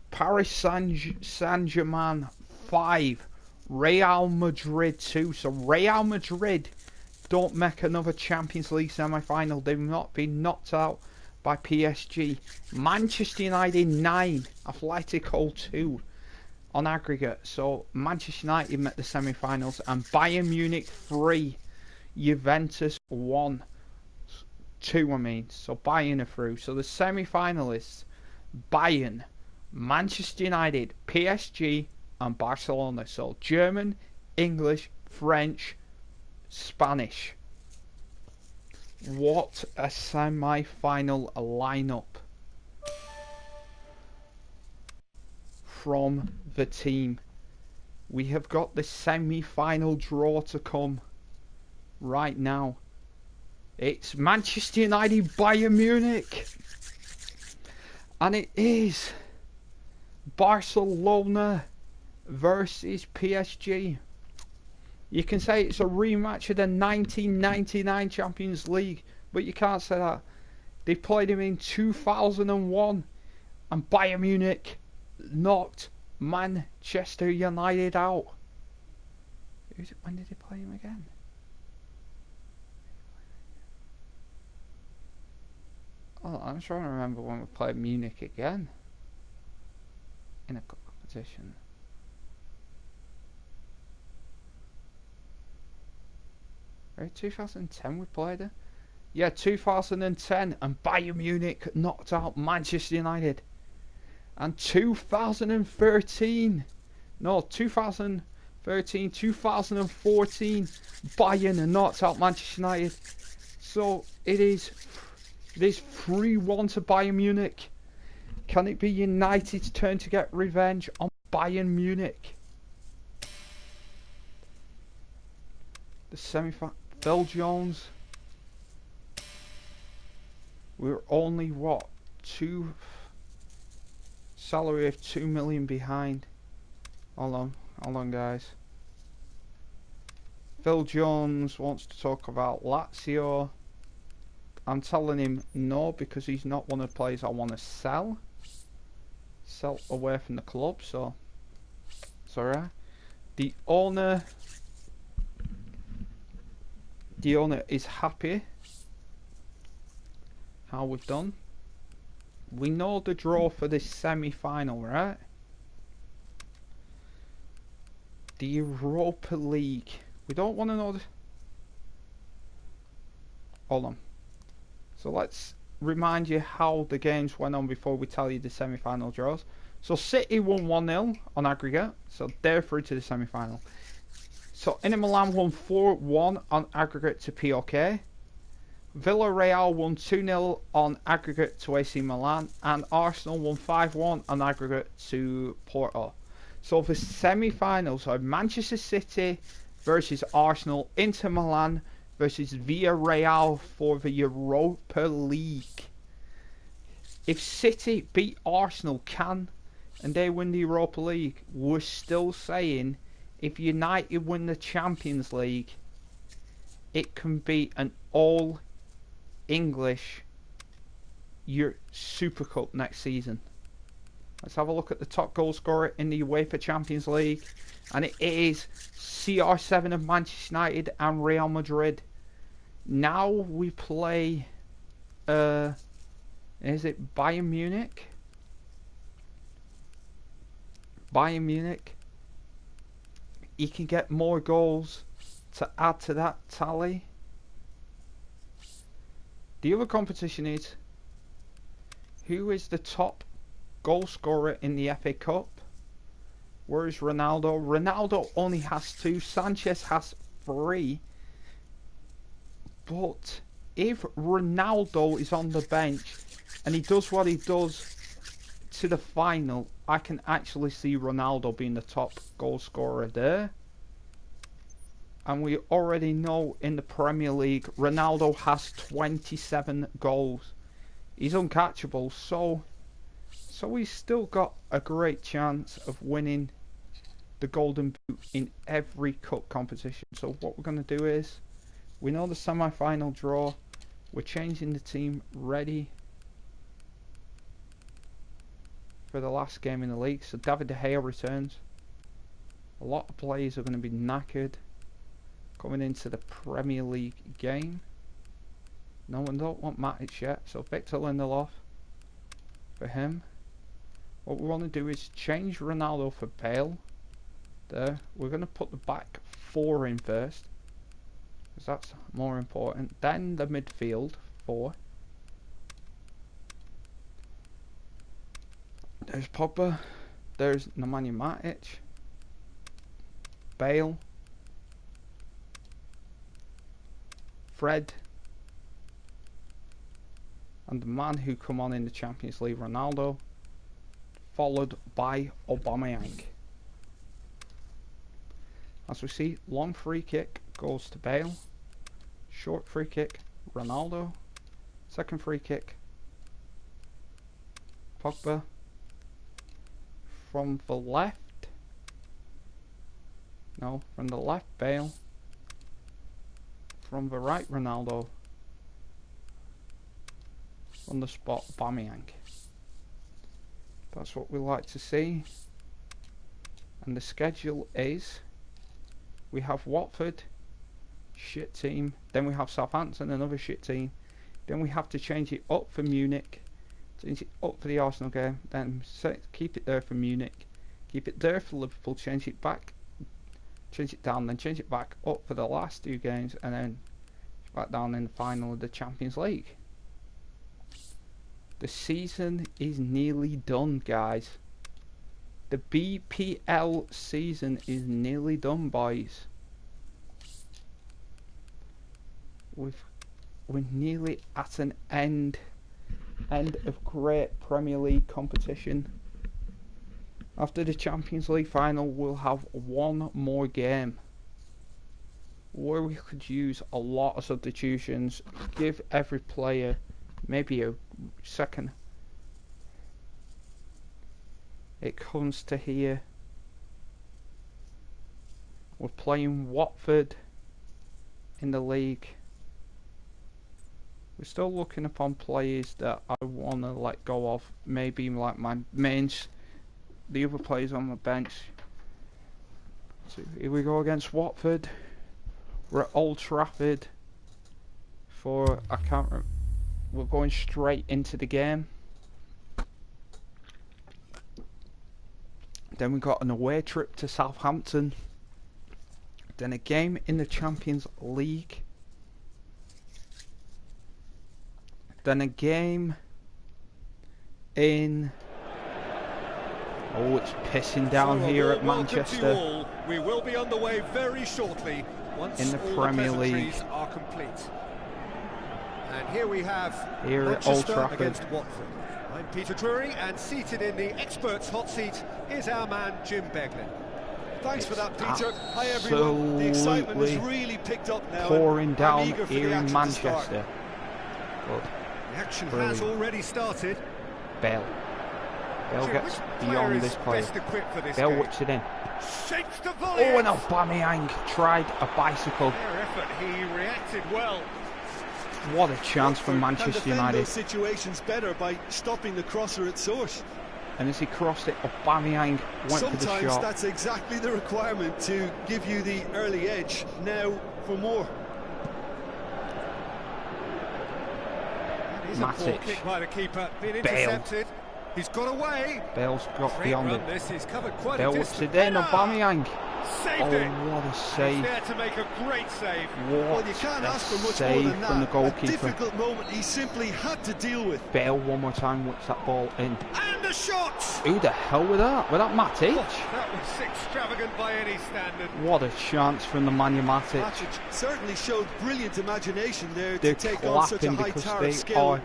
Paris Saint-Germain 5, Real Madrid 2. So Real Madrid don't make another Champions League semi-final. They've not been knocked out by PSG. Manchester United 9, Atletico 2 on aggregate. So Manchester United met the semi-finals, and Bayern Munich 3, Juventus 1, 2 I mean. So Bayern are through. So the semi-finalists: Bayern, Manchester United, PSG and Barcelona. So German, English, French, Spanish. What a semi-final lineup from the team. We have got the semi-final draw to come right now. It's Manchester United, Bayern Munich, and it is Barcelona versus PSG. You can say it's a rematch of the 1999 Champions League, but you can't say that. They played him in 2001, and Bayern Munich knocked Manchester United out. When did they play him again? Oh, I'm trying to remember when we played Munich again in a competition. Right, 2010 we played it. Yeah, 2010, and Bayern Munich knocked out Manchester United. And 2013, 2014, Bayern knocked out Manchester United. So it is 3-1 to Bayern Munich. Can it be United's turn to get revenge on Bayern Munich? The semi-final. Phil Jones. We're only what, salary of 2 million behind. Hold on guys. Phil Jones wants to talk about Lazio. I'm telling him no, because he's not one of the players I want to sell away from the club, so it's alright. The owner is happy how we've done. We know the draw for this semi-final, right? The Europa League. We don't want to know hold on. So let's remind you how the games went on before we tell you the semi-final draws. So City won 1-0 on aggregate, so they're through to the semi-final. So Inter Milan won 4-1 on aggregate to POK. Villarreal won 2-0 on aggregate to AC Milan, and Arsenal won 5-1 on aggregate to Porto. So the semi-finals are Manchester City versus Arsenal, Inter Milan versus Villarreal for the Europa League. If City beat Arsenal and they win the Europa League, we're still saying if United win the Champions League, it can be an all-English Super Cup next season. Let's have a look at the top goal scorer in the UEFA Champions League, and it is CR7 of Manchester United and Real Madrid. Now we play is it Bayern Munich? Bayern Munich. He can get more goals to add to that tally. The other competition is who is the top goal scorer in the FA Cup. Where is Ronaldo? Ronaldo only has 2. Sanchez has 3. But if Ronaldo is on the bench and he does what he does to the final, I can actually see Ronaldo being the top goal scorer there. And we already know in the Premier League, Ronaldo has 27 goals. He's uncatchable, so he's still got a great chance of winning the Golden Boot in every cup competition. So what we're going to do is, we know the semi-final draw. We're changing the team ready for the last game in the league. So David De Gea returns. A lot of players are going to be knackered coming into the Premier League game. No one don't want Matic yet, so Victor Lindelof for him. What we want to do is change Ronaldo for Bale. There, we're going to put the back 4 in first, because that's more important. Then the midfield 4. There's Pogba. There's Nemanja Matic. Bale. Fred. And the man who come on in the Champions League, Ronaldo. Followed by Aubameyang. As we see, long free kick goes to Bale. Short free kick, Ronaldo. Second free kick, Pogba. From the left, no, from the left, Bale. From the right, Ronaldo. On the spot, Aubameyang. That's what we like to see. And the schedule is, we have Watford, shit team. Then we have Southampton, another shit team. Then we have to change it up for Munich. Change it up for the Arsenal game. Then keep it there for Munich. Keep it there for Liverpool. Change it back change it down, then change it back up for the last 2 games, and then back down in the final of the Champions League. The season is nearly done, guys. The BPL season is nearly done, boys. We're nearly at an end of great Premier League competition. After the Champions League final, we'll have 1 more game where we could use a lot of substitutions, give every player maybe a second. It comes to here. We're playing Watford in the league. We're still looking upon players that I want to let go of. Maybe like my mains, the other players on the bench. So here we go against Watford. We're at Old Trafford for, I can't remember. We're going straight into the game. Then we got an away trip to Southampton. Then a game in the Champions League. Then a game in... Oh, it's pissing down here at Manchester. We will be on the way very shortly once in the Premier League are complete. And here we have here at Old Trafford against Watford. I'm Peter Drury, and seated in the experts' hot seat is our man Jim Beglin. Thanks for that, Peter. Hi everyone. The excitement has really picked up now. Pouring down here in Manchester. Good. The action has already started. Bale gets beyond this player. Bale whips it in. Oh, and Aubameyang tried a bicycle. Their effort, he reacted well. What a chance from Manchester United. Those situations better by stopping the crosser at source. And as he crossed it, Aubameyang went for the shot. Sometimes that's exactly the requirement to give you the early edge. Now for more. Matic. Kick by the keeper, been intercepted. Bale. He's got away. Bale's got beyond it. He's covered quite Bale whips it in. Aubameyang. Saved it. What a save. He's there to make a great save. What you can't ask for much save more than that. from the goalkeeper. A difficult moment he simply had to deal with. Bale one more time whips that ball in. And a shot. Who the hell was that? Was that Matic? Oh, that was extravagant by any standard. What a chance from the man Matic. Matic certainly showed brilliant imagination there They're to take on such a high tower of skill.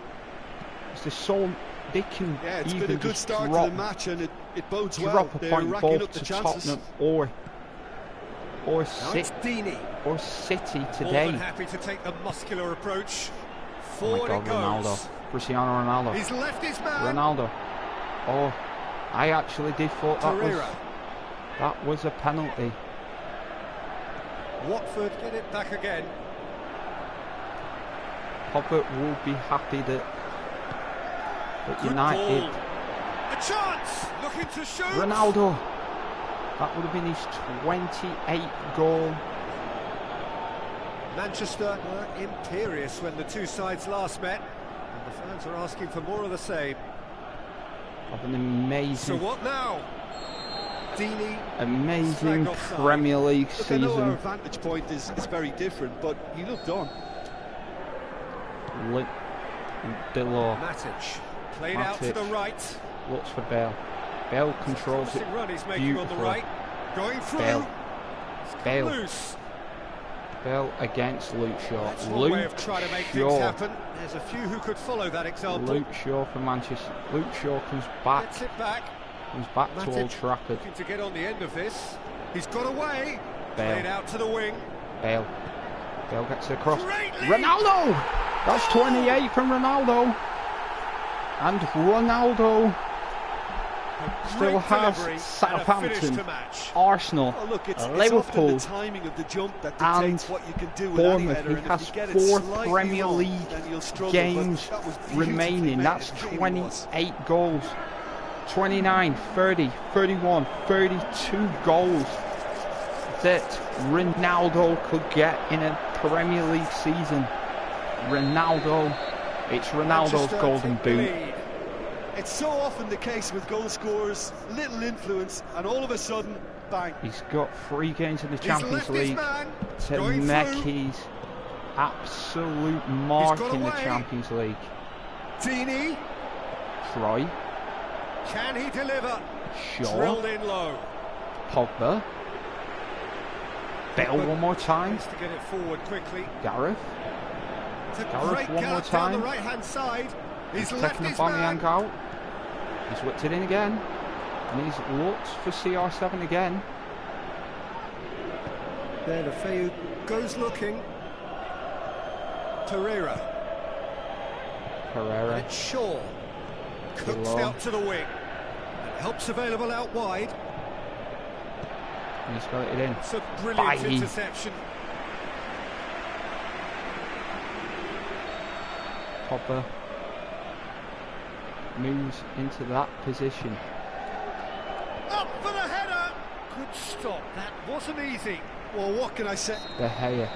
There's so they can it's even been a good start to the match, and it bodes well. Drop a They're point ball up the to chances. Tottenham or City today. More than happy to take the muscular approach. Oh my God, it goes. Ronaldo, Cristiano Ronaldo. He's left his man. Ronaldo. Oh, I actually did thought that was a penalty. Watford get it back again. Pogba will be happy that United. A chance, looking to shoot. Ronaldo. That would have been his 28th goal. Manchester were imperious when the two sides last met, and the fans are asking for more of the same. Of an amazing. So what now? Deeney. Amazing Premier League season. I know our vantage point is very different, but he looked on. Delors. Matic played out to the right. Looks for Bale. Bale controls it beautifully. On the right. Going through. Bale. Loose. Bale against Luke Shaw. That's one way of trying to make things happen. There's a few who could follow that example. Luke Shaw for Manchester. Luke Shaw comes back. Gets it back. Comes back Matic to Old Trafford. Looking to get on the end of this. He's got away. Bale. Played out to the wing. Bale gets it across. Ronaldo! That's 28 from Ronaldo. And Ronaldo still has Southampton, Arsenal, Liverpool, the timing of the jump that dictates what you can do with Bournemouth. He has 4 Premier League games remaining. That's 28 goals. 29, 30, 31, 32 goals that Ronaldo could get in a Premier League season. Ronaldo, it's Ronaldo's golden boot. It's so often the case with goal scorers, little influence, and all of a sudden bang. He's got 3 games in the Champions League. Temecki's absolute mark in the Champions League. Dini. Troy. Can he deliver? Shaw. Drilled in low. Pogba. Bell one more time. To get it forward quickly. Gareth. Gareth one more time. Down the right-hand side. He's taking the Aubameyang out. He's whipped it in again. And he's looked for CR7 again. There, Deulofeu goes looking. Pereira. It's Shaw. Cooks out to the wing. And helps available out wide. And he's got it in. It's a brilliant interception. Pogba moves into that position. Up for the header. Good stop. That wasn't easy. Well, what can I say? De Gea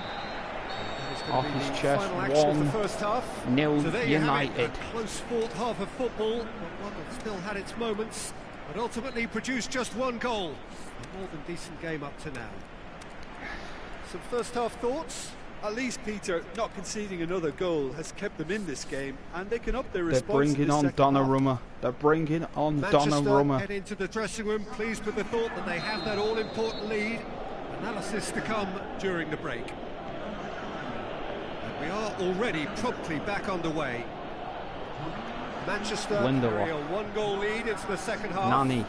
off his chest. 1-0 so United. A close fought half of football, but one that still had its moments, but ultimately produced just 1 goal. A more than decent game up to now. Some first half thoughts? At least, Peter, not conceding another goal has kept them in this game, and they can up their They're response. bringing on Donnarumma. They're bringing on Donnarumma. Head into the dressing room, pleased with the thought that they have that all-important lead. Analysis to come during the break. And we are already promptly back underway. Manchester carry a 1-goal lead into the second half. Nani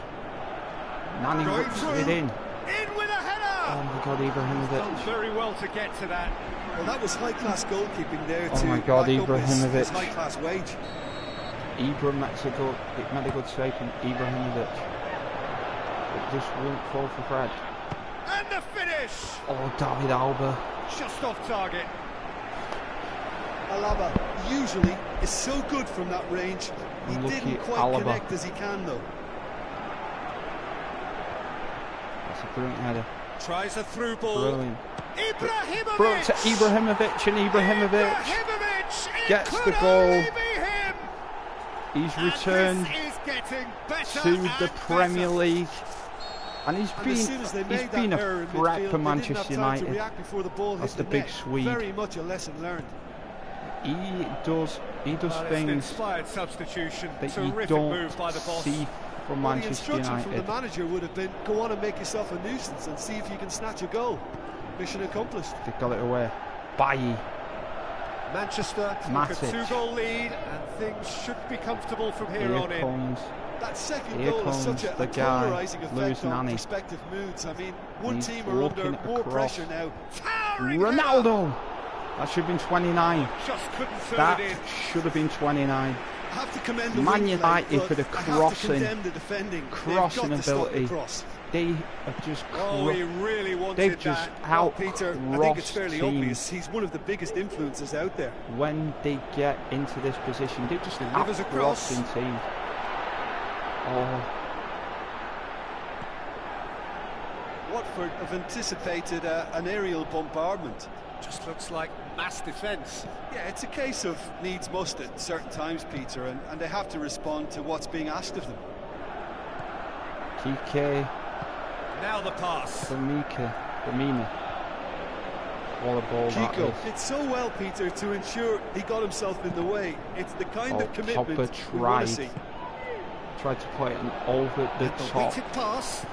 whips it in. In with a header! Oh my God, Ibrahimovic. Done very well to get to that. Well, that was high-class goalkeeping there. Oh my God, Ibrahimovic. His high-class wage. Ibra made a good save from Ibrahimovic. It just won't fall for Fred. And the finish! Oh, David Alaba. Just off target. Alaba usually is so good from that range. He didn't quite connect as he can, though. That's a brilliant header. Tries a through ball. Brilliant. Ibrahimovic! Brilliant to Ibrahimovic, and Ibrahimovic gets the goal. He's returned to the Premier League. And he's been a threat for Manchester United. That's the big Swede. Very much a lesson learned. He does things that you don't see from Manchester United. The instruction United. from the manager would have been, go on and make yourself a nuisance and see if you can snatch a goal. Mission accomplished. They got it away. Bailly. Manchester took a 2-goal lead, and things should be comfortable from here on in. That second goal is such a polarising effect on prospective moods. I mean, one team are under more pressure now. Ronaldo! That should have been 29. Just couldn't fill that it in. Should have been 29. I have to commend the Man United play, for the crossing ability. They have just really wanted they've just out Peter, I think it's fairly obvious. He's one of the biggest influences out there. When they get into this position, they're just out-crossing team. Oh. Watford have anticipated an aerial bombardment. Just looks like mass defence. Yeah, it's a case of needs must at certain times, Peter, and they have to respond to what's being asked of them. Kike. Now the pass. Firmino. What a ball that is. Did so well, Peter, to ensure he got himself in the way. It's the kind of commitment we want to see. Tried to play it over the top. Pass.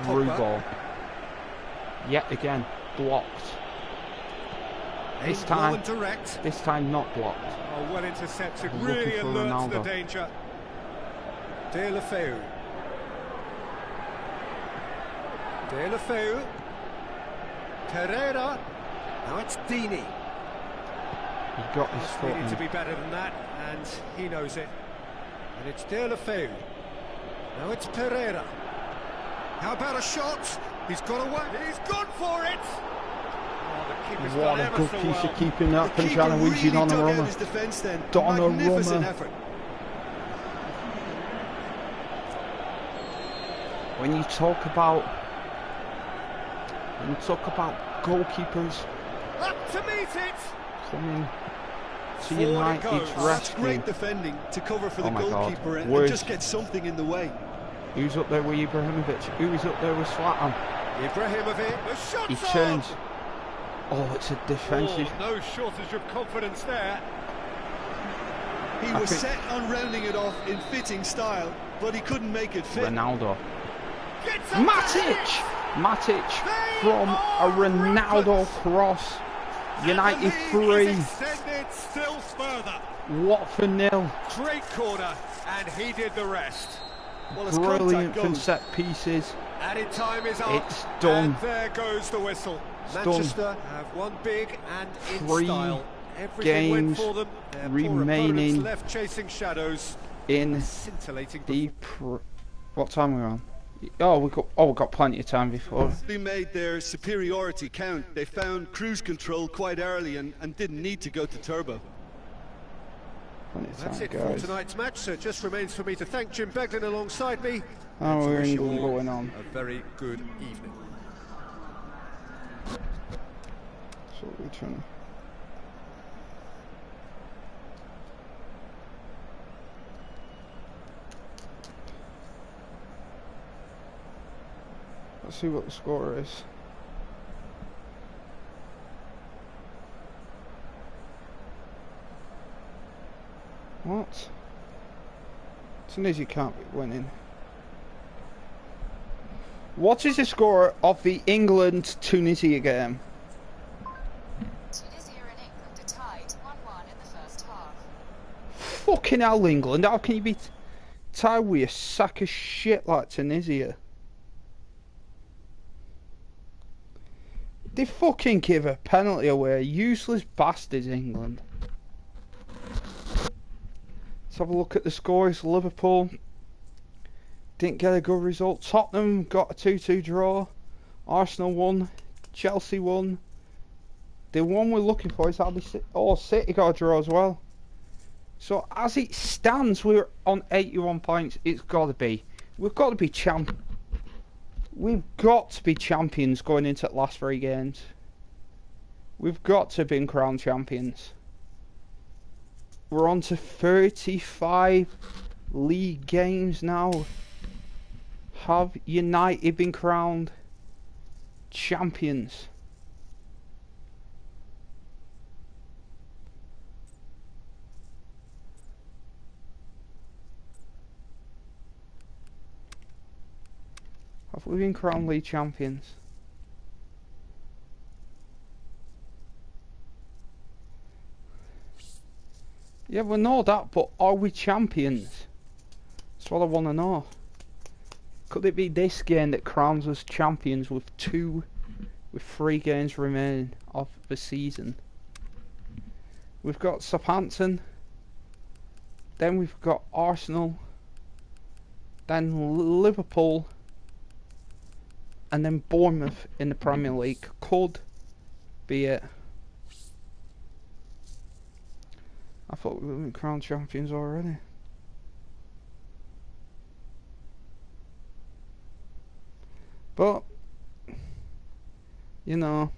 Through ball. Yet again, blocked. This time not blocked. Oh, well intercepted, really alert to the danger. Deulofeu. Pereira. Now it's Dini. He got his foot in. Needed to be better than that, and he knows it. And it's Deulofeu. Now it's Pereira. How about a shot? He's got away. He's gone for it. Oh, what a good piece of keeping up from Gianluigi Donnarumma. When you talk about goalkeepers up to meet it, coming to United's rescue. Great defending to cover for the goalkeeper and just get something in the way. Who's up there with Ibrahimovic? Who's up there with Zlatan? Ibrahimovic, the shot's He turns. Oh, it's a defensive. Oh, no shortage of confidence there. He was set on rounding it off in fitting style, but he couldn't make it fit. Ronaldo. Matic! Matic from a Ronaldo cross. United 3. Still further. Watford 0. Great corner, and he did the rest. Well, brilliant from set pieces. Added time is up. It's done. And there goes the whistle. It's Manchester done. have won big and in 3 style. Everything games went for them. Their remaining left chasing shadows. In Scintillating. The what time are we on? Oh, we got plenty of time before. They made their superiority count. They found cruise control quite early and didn't need to go to turbo. That's it for tonight's match, so it just remains for me to thank Jim Beglin alongside me. Oh, we're England going on. A very good evening. So we're trying to... Let's see what the score is. What? Tunisia can't be winning. What is the score of the England-Tunisia game? Tunisia and England are tied 1-1 in the first half. Fucking hell, England. How can you be tied with a sack of shit like Tunisia? They fucking give a penalty away. Useless bastards, England. Let's have a look at the scores. Liverpool didn't get a good result. Tottenham got a 2-2 draw. Arsenal won. Chelsea won. The one we're looking for is City got a draw as well. So as it stands, we're on 81 points. It's got to be. We've got to be We've got to be champions going into the last 3 games. We've got to be crowned champions. We're on to 35 league games now. Have United been crowned champions? Have we been crowned league champions? Yeah, we know that, but are we champions? That's what I want to know. Could it be this game that crowns us champions with 3 games remaining of the season? We've got Southampton, then we've got Arsenal, then Liverpool, and then Bournemouth in the Premier League. Could be it. I thought we were crowned champions already. But, you know,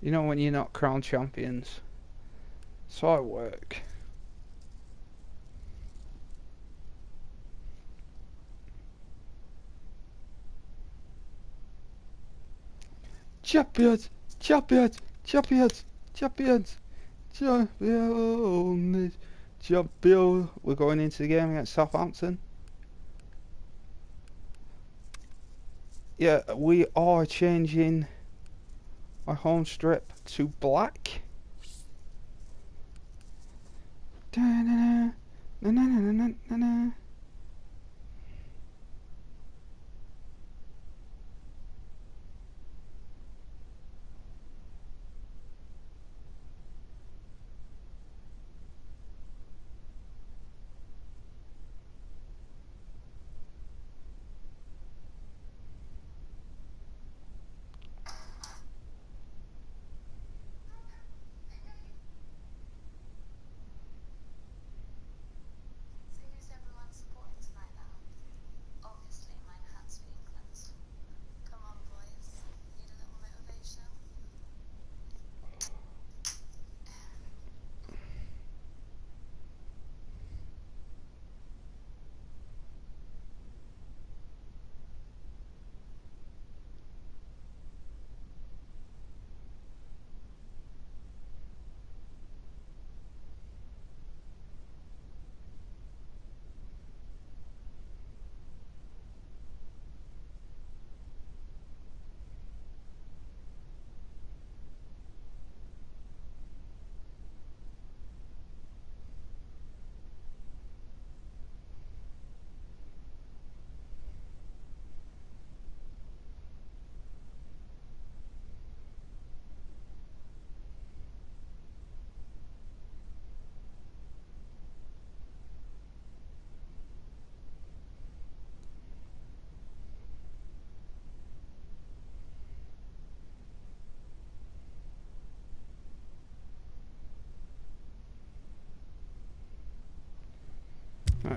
when you're not crowned champions. That's how it works. Champions, champions, champions, champions, champions, champions. We're going into the game against Southampton. Yeah, we are changing our home strip to black.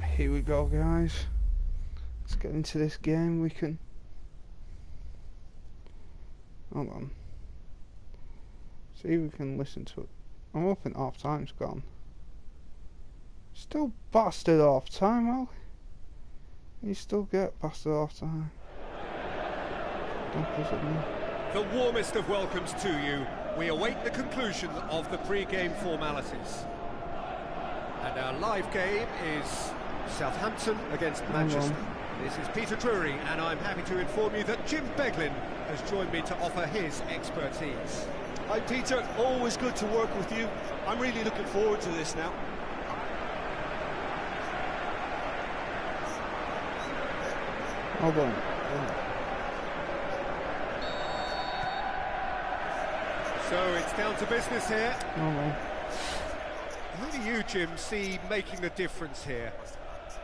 Right, here we go, guys. Let's get into this game. We can. Hold on. See if we can listen to it. I'm hoping half time's gone. Still bastard half time, well. You still get bastard half time. The warmest of welcomes to you. We await the conclusion of the pre-game formalities. And our live game is Southampton against Manchester. This is Peter Drury, and I'm happy to inform you that Jim Beglin has joined me to offer his expertise. Hi Peter, always good to work with you. I'm really looking forward to this now. Hold on. So it's down to business here. Hold on. Who do you, Jim, see making the difference here?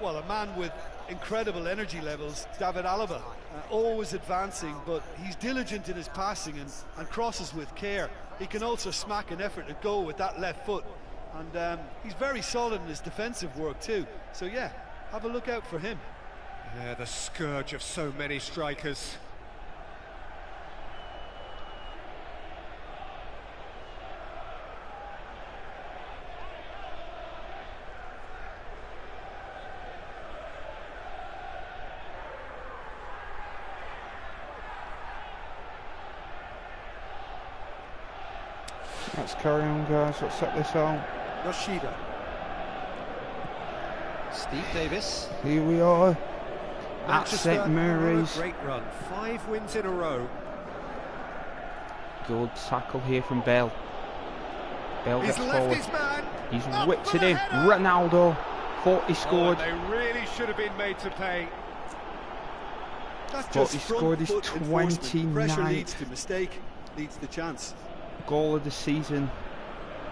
Well, a man with incredible energy levels, David Alaba, always advancing, but he's diligent in his passing and crosses with care. He can also smack an effort at goal with that left foot, and he's very solid in his defensive work too. So yeah, have a look out for him. Yeah, the scourge of so many strikers. Let's carry on, guys. Let's set this out. Yoshida. Steve Davis. Here we are at Manchester St Mary's. Great run, 5 wins in a row. Good tackle here from Bale. Bale He's gets left forward. his man. He's whipped it in. Ronaldo. Thought he scored. Oh, they really should have been made to pay. That's Thought just he scored his 29th. Pressure 29th leads to mistake, leads to chance. goal of the season.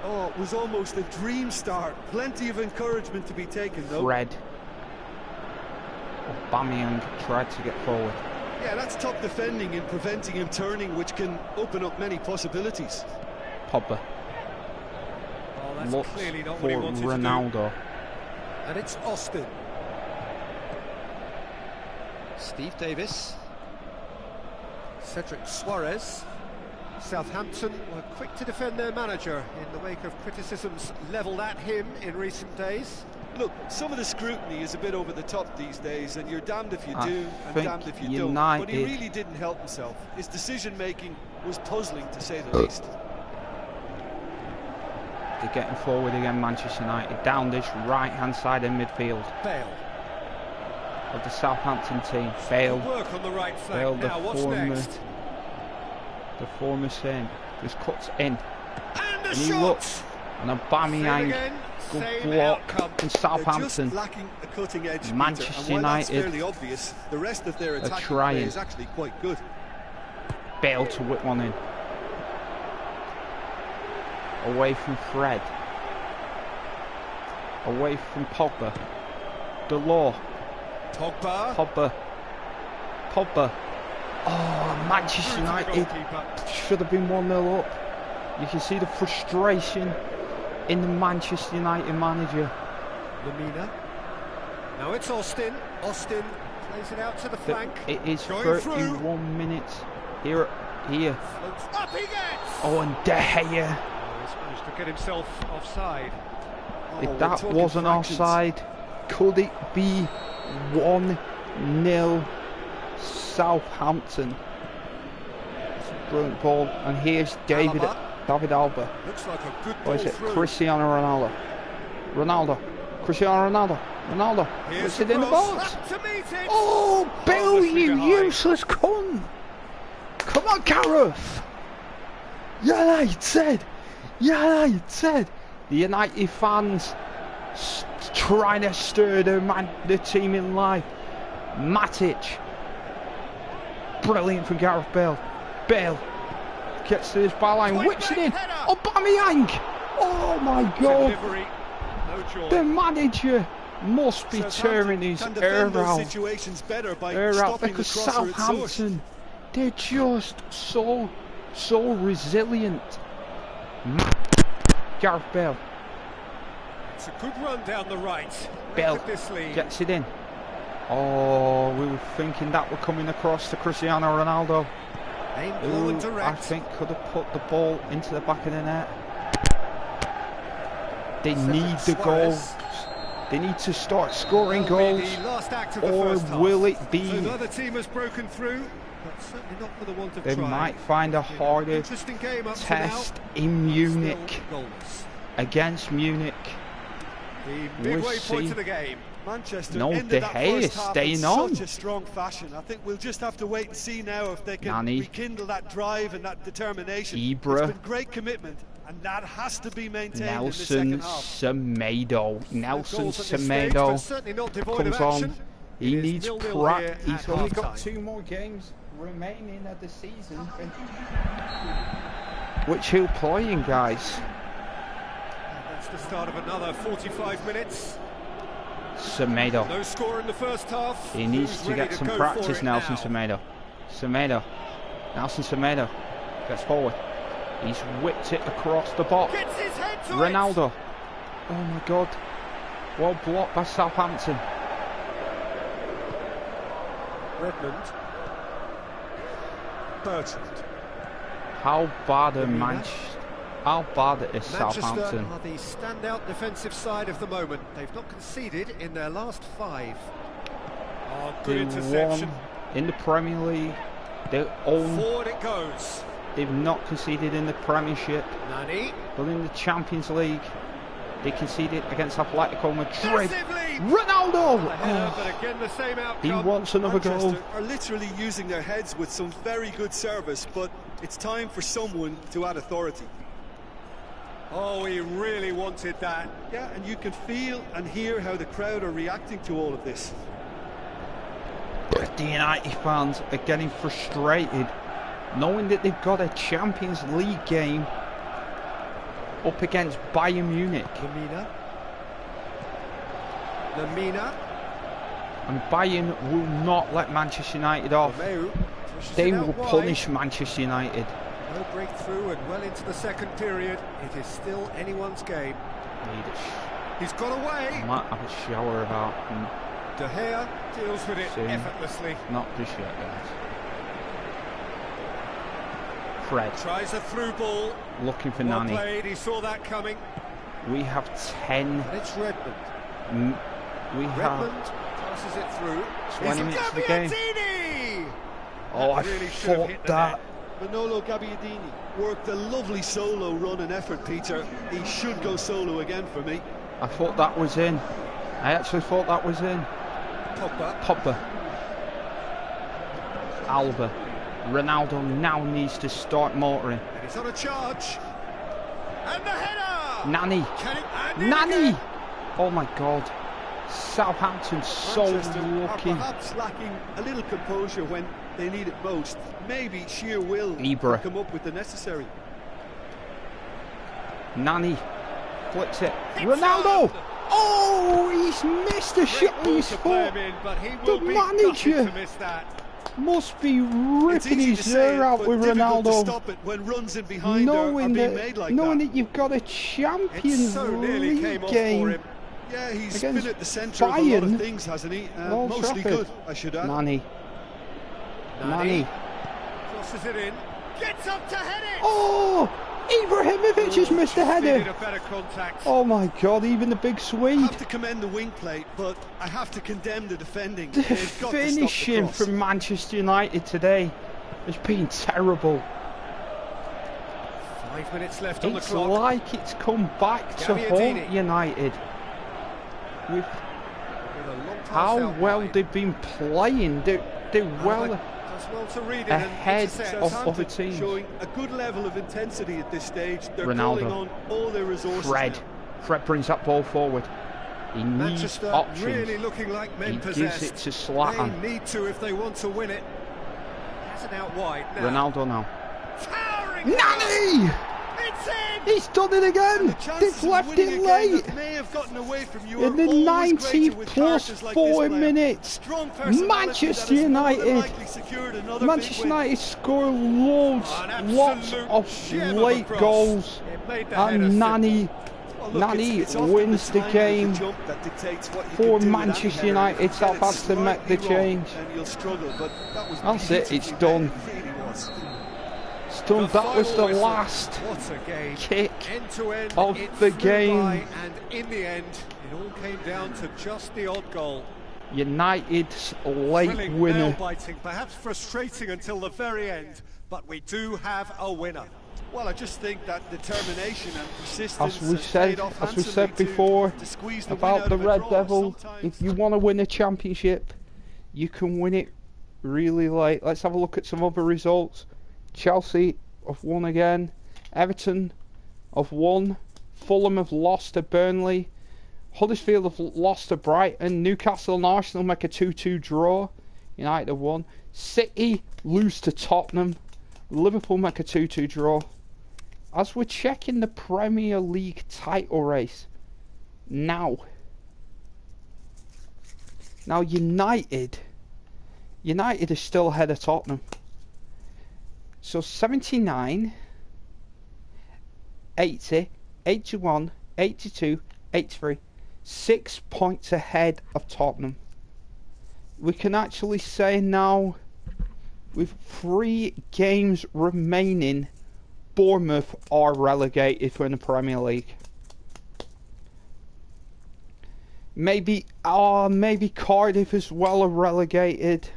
Oh, it was almost a dream start. Plenty of encouragement to be taken, though. Fred. Aubameyang tried to get forward. Yeah, that's top defending and preventing him turning, which can open up many possibilities. Pogba. Oh, that's looks clearly not for what he wanted Ronaldo. to do. And it's Austin. Steve Davis. Cedric Suarez. Southampton were quick to defend their manager in the wake of criticisms levelled at him in recent days. Look, some of the scrutiny is a bit over the top these days, and you're damned if you do and think damned if you United, don't. But he really didn't help himself. His decision-making was puzzling, to say the least. They're getting forward again, Manchester United, down this right-hand side of midfield. Bale. Of the Southampton team. Bale. Work on the right flank. Bale, Now, what's next? The former saying, just cuts in. And he looks. And Aubameyang. Good block in Southampton. Just lacking a cutting edge. Manchester Peter, and while that's United fairly obvious, the rest of their attacking trying. play is actually quite good. Bale to whip one in. Away from Fred. Away from Pogba. Delors. Pogba. Pogba. Oh, Manchester United should have been 1-0 up. You can see the frustration in the Manchester United manager. Lamina. Now it's Austin. Austin plays it out to the flank. It is Going 31 through. minutes. Here. Up he gets! Oh, and De Gea. He's managed to get himself offside. If that wasn't offside, could it be 1-0 Southampton? It's a brilliant ball, and here's David Alaba. Looks like a good Or ball is it through. Cristiano Ronaldo? Cristiano Ronaldo. Puts it in the box. Up to meet it. Oh, Bill, Harmlessly you behind. useless cunt! Come on, Gareth! United! The United fans trying to stir the team in life. Matic. Brilliant from Gareth Bale. Bale gets to this byline, whips it in. Aubameyang! Oh my God! Delivery. No joy. The manager must be tearing his hair out. Because Southampton, they're just so resilient. Gareth Bale. It's a good run down the right. Bell gets it in. Oh, we were thinking that were coming across to Cristiano Ronaldo. Who I think could have put the ball into the back of the net. They need the goals. They need to start scoring goals. Or will it be? So the other team has broken through, but certainly not for the want of they trying. might find a harder test in Munich. Against Munich. The midway point of the game. Manchester no, De Gea is staying on. Such a strong fashion. I think we'll just have to wait and see now if they can rekindle that drive and that determination. Ibra. It's been great commitment, and that has to be maintained Nelson in the second half. Semedo. Nelson Semedo comes on. He needs practice. He's only got 2 more games remaining of the season, which he'll play in, guys. That's the start of another 45 minutes. Semedo. No score in the first half. He needs to get some practice, Nelson Semedo. Semedo. Nelson Semedo gets forward. He's whipped it across the box. Gets his head to Ronaldo. Oh my God. Well blocked by Southampton. Redmond. Bertrand. How bad are Southampton? Are the standout defensive side of the moment. They've not conceded in their last 5. Oh, good interception. Won in the Premier League. Forward it goes. They've not conceded in the Premiership. Nani. But in the Champions League, they conceded against Atletico Madrid. Ronaldo! But again, the same outcome. He wants another goal. Are literally using their heads with some very good service, but it's time for someone to add authority. Oh, he really wanted that. Yeah, and you can feel and hear how the crowd are reacting to all of this. The United fans are getting frustrated, knowing that they've got a Champions League game up against Bayern Munich. Lamina. And Bayern will not let Manchester United off. They will punish Manchester United. No breakthrough and well into the second period. It is still anyone's game. He's got away. I might have a shower about him. De Gea deals with it effortlessly. Not just yet, guys. Fred tries a through ball. Looking for well Nani. Played. He saw that coming. We have 10. And it's Redmond. Redmond passes it through. 20 minutes of the game. Oh, I really thought that. Manolo Gabbiadini worked a lovely solo run and effort, Peter. He should go solo again for me. I thought that was in. I actually thought that was in. Pogba. Alba. Ronaldo now needs to start motoring. And he's on a charge. And the header! Nani! Nani! Oh my God. Southampton so lucky. Perhaps lacking a little composure when they need it most. Maybe sheer will Ibra. come up with the necessary. Nani flips it. Ronaldo! Oh, he's missed a shot with his foot. The manager must be ripping his hair out with Ronaldo. Stop it when runs in behind knowing that you've got a Champions League game. Yeah, he's been at the centre of a lot of things, hasn't he? Mostly good, I should add. Nani. Crosses it in. Gets up to head it. Oh! Ibrahimovic has missed a header. Oh my God, even the big Swede. I have to commend the wing play, but I have to condemn the defending. The finishing from Manchester United today has been terrible. 5 minutes left on the clock. It's like it's come back to haunt United. With how well they've been playing, they're well to read ahead of other teams. Showing a good level of intensity at this stage. They're Ronaldo. calling on all their resources. Fred brings that ball forward. He needs options. Really looking like men he gives it to Zlatan. They need to if they want to win it. Has it out wide now. Ronaldo now. Nani! It's in! He's done it again! They've left it late! May have gotten away from you. In the 90 plus 4 minutes, Manchester United score lots of late goals, and Nani Nani wins the game for Manchester United. Southampton make the change. That's it, it's done. It's done. That was the last kick of the game. And in the end, it all came down to just the odd goal. United's late winner. Nail-biting, perhaps frustrating until the very end, but we do have a winner. Well, I just think that determination and persistence, as we said before about the Red Devil, if you want to win a championship, you can win it really late. Let's have a look at some other results. Chelsea have won again. Everton have won. Fulham have lost to Burnley. Huddersfield have lost to Brighton. Newcastle and Arsenal make a 2-2 draw. United have won. City lose to Tottenham. Liverpool make a 2-2 draw. As we're checking the Premier League title race now United is still ahead of Tottenham. So 79, 80, 81, 82, 83, 6 points ahead of Tottenham. We can actually say now, with 3 games remaining, Bournemouth are relegated from the Premier League. Maybe Cardiff as well are relegated.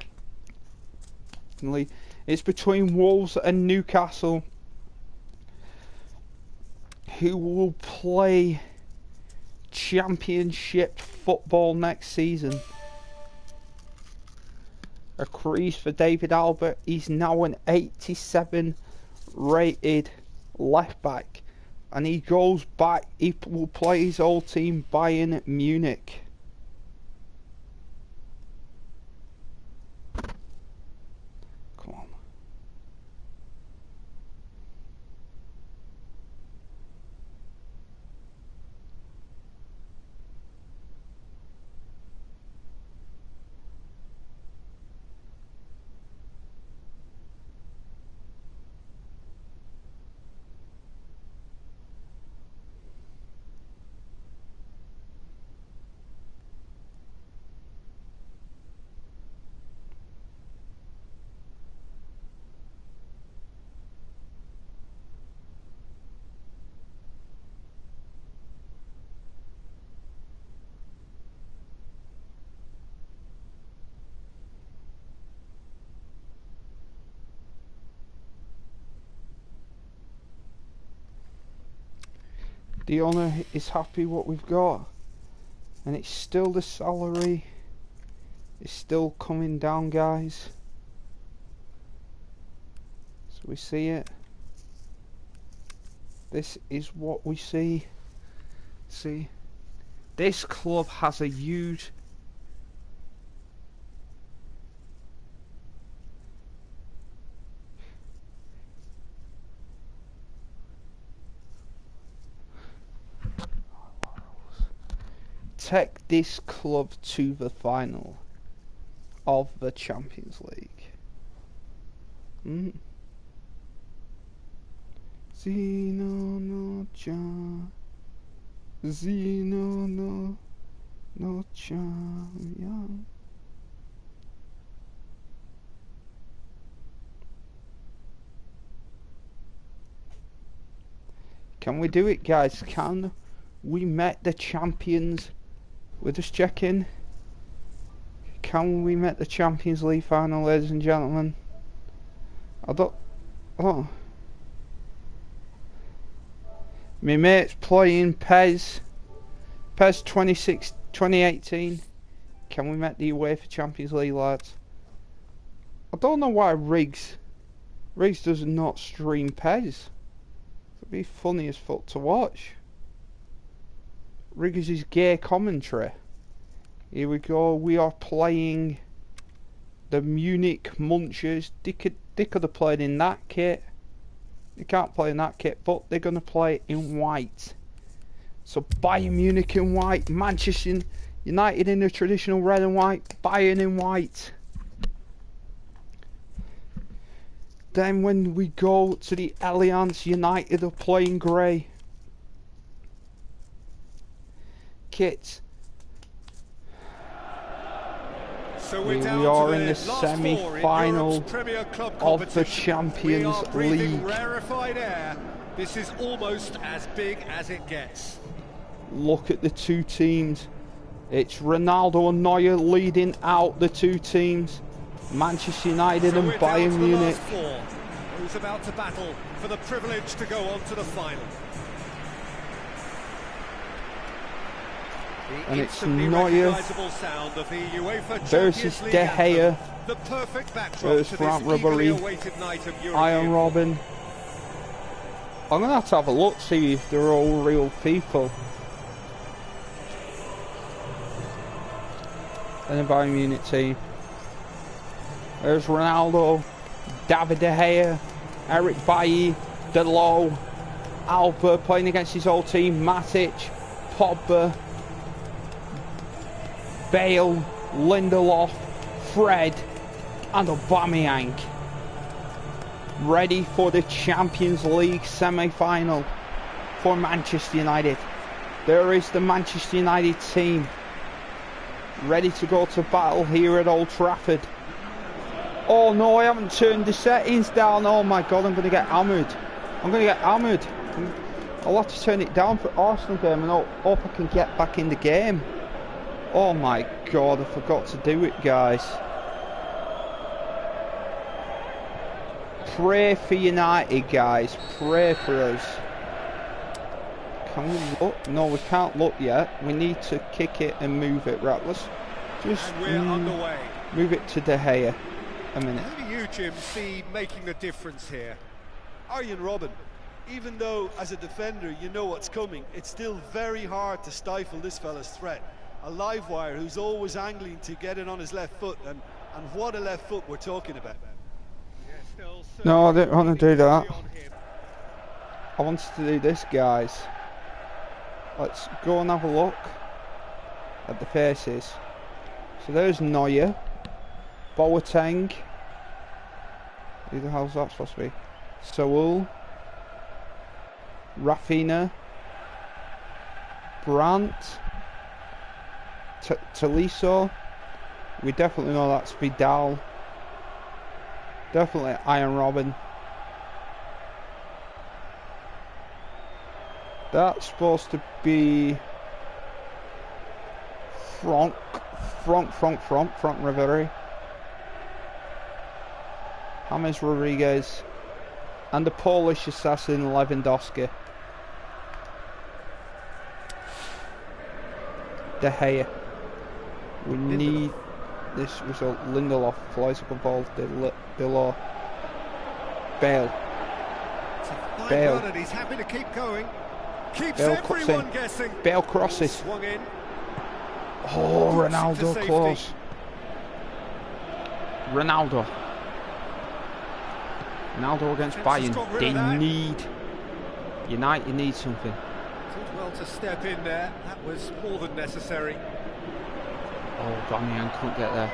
It's between Wolves and Newcastle, who will play Championship football next season. A crease for David Albert. He's now an 87 rated left back, and he goes back. He will play his old team, Bayern Munich. Come on. The owner is happy what we've got, and it's still the salary. It's still coming down, guys. So we see it. This is what we see. See, this club has a huge take this club to the final of the Champions League. Zeno no John, Zeno no champion. Can we do it, guys? Can we met the champions? We're just checking. Can we make the Champions League final, ladies and gentlemen? I don't. My mate's playing PES 2018. Can we make the UEFA Champions League, lads? I don't know why Riggs does not stream PES. It'd be funny as fuck to watch. Riggs' gay commentary. Here we go. We are playing the Munich Munchers. They could have played in that kit. They can't play in that kit, but they're going to play in white. So Bayern Munich in white, Manchester United in the traditional red and white, Bayern in white. Then when we go to the Allianz, United are playing grey. shit. So We down are to in the semi-final of the Champions League. Rarefied air. This is almost as big as it gets. Look at the two teams. It's Ronaldo and Neuer leading out the two teams. Manchester United and Bayern Munich. Who's about to battle for the privilege to go on to the final? And it's Neuer versus De Gea versus Frank Ribery, Arjen Robben. I'm going to have a look, see if they're all real people. And the Bayern Munich team. There's Ronaldo, David De Gea, Eric Bailly, Dalot, Alba playing against his old team, Matic, Pogba, Bale, Lindelof, Fred and Aubameyang. Ready for the Champions League semi-final for Manchester United. There is the Manchester United team ready to go to battle here at Old Trafford. Oh no, I haven't turned the settings down. Oh my god, I'm going to get hammered. I'm going to get hammered. I'll have to turn it down for Arsenal game and hope I can get back in the game. Oh my god, I forgot to do it, guys. Pray for United, guys. Pray for us. Can we look? No, we can't look yet. We need to kick it and move it. Right, let's just move it to De Gea. A minute. Who do you, Jim, see making the difference here? Arjen Robben. Even though, as a defender, you know what's coming, it's still very hard to stifle this fella's threat. A live wire who's always angling to get it on his left foot, and what a left foot we're talking about. No, I didn't want to do that. I wanted to do this, guys. Let's go and have a look at the faces. So there's Neuer, Boateng. Who the hell's that supposed to be? Saul, Rafinha, Brandt, Tolisso. We definitely know that's Vidal. Definitely Arjen Robben. That's supposed to be Frank Ribery, James Rodriguez, and the Polish assassin Lewandowski. De Gea. We need this result. Lindelof flies up a ball. Dalot. Bale. Bale. He's happy to keep going. Keeps everyone guessing. Bale crosses. Oh, Ronaldo close. Ronaldo against Bayern. They need United needs something. Did well to step in there. That was more than necessary. Oh, Aubameyang couldn't get there.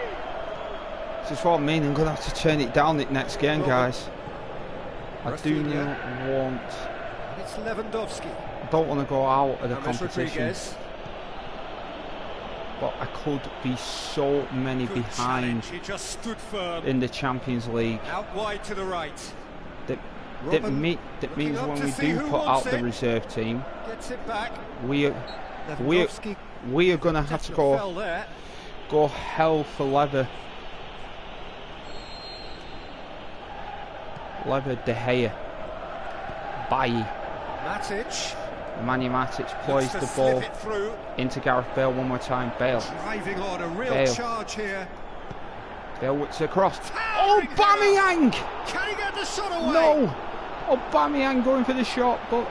This is what I mean. I'm going to have to turn it down the next game, guys. I do not want. It's Lewandowski. I don't want to go out of the competition. But I could be so many behind in the Champions League. Out wide to the right. That means when we do put out the reserve team, we are going to have to go hell for leather. De Gea, Bailly, Matic. Manny Matic plays the ball into Gareth Bale one more time. Bale. Driving on a real charge here. Bale whips it across. Oh, Aubameyang! Can he get the shot away? No! Aubameyang going for the shot, but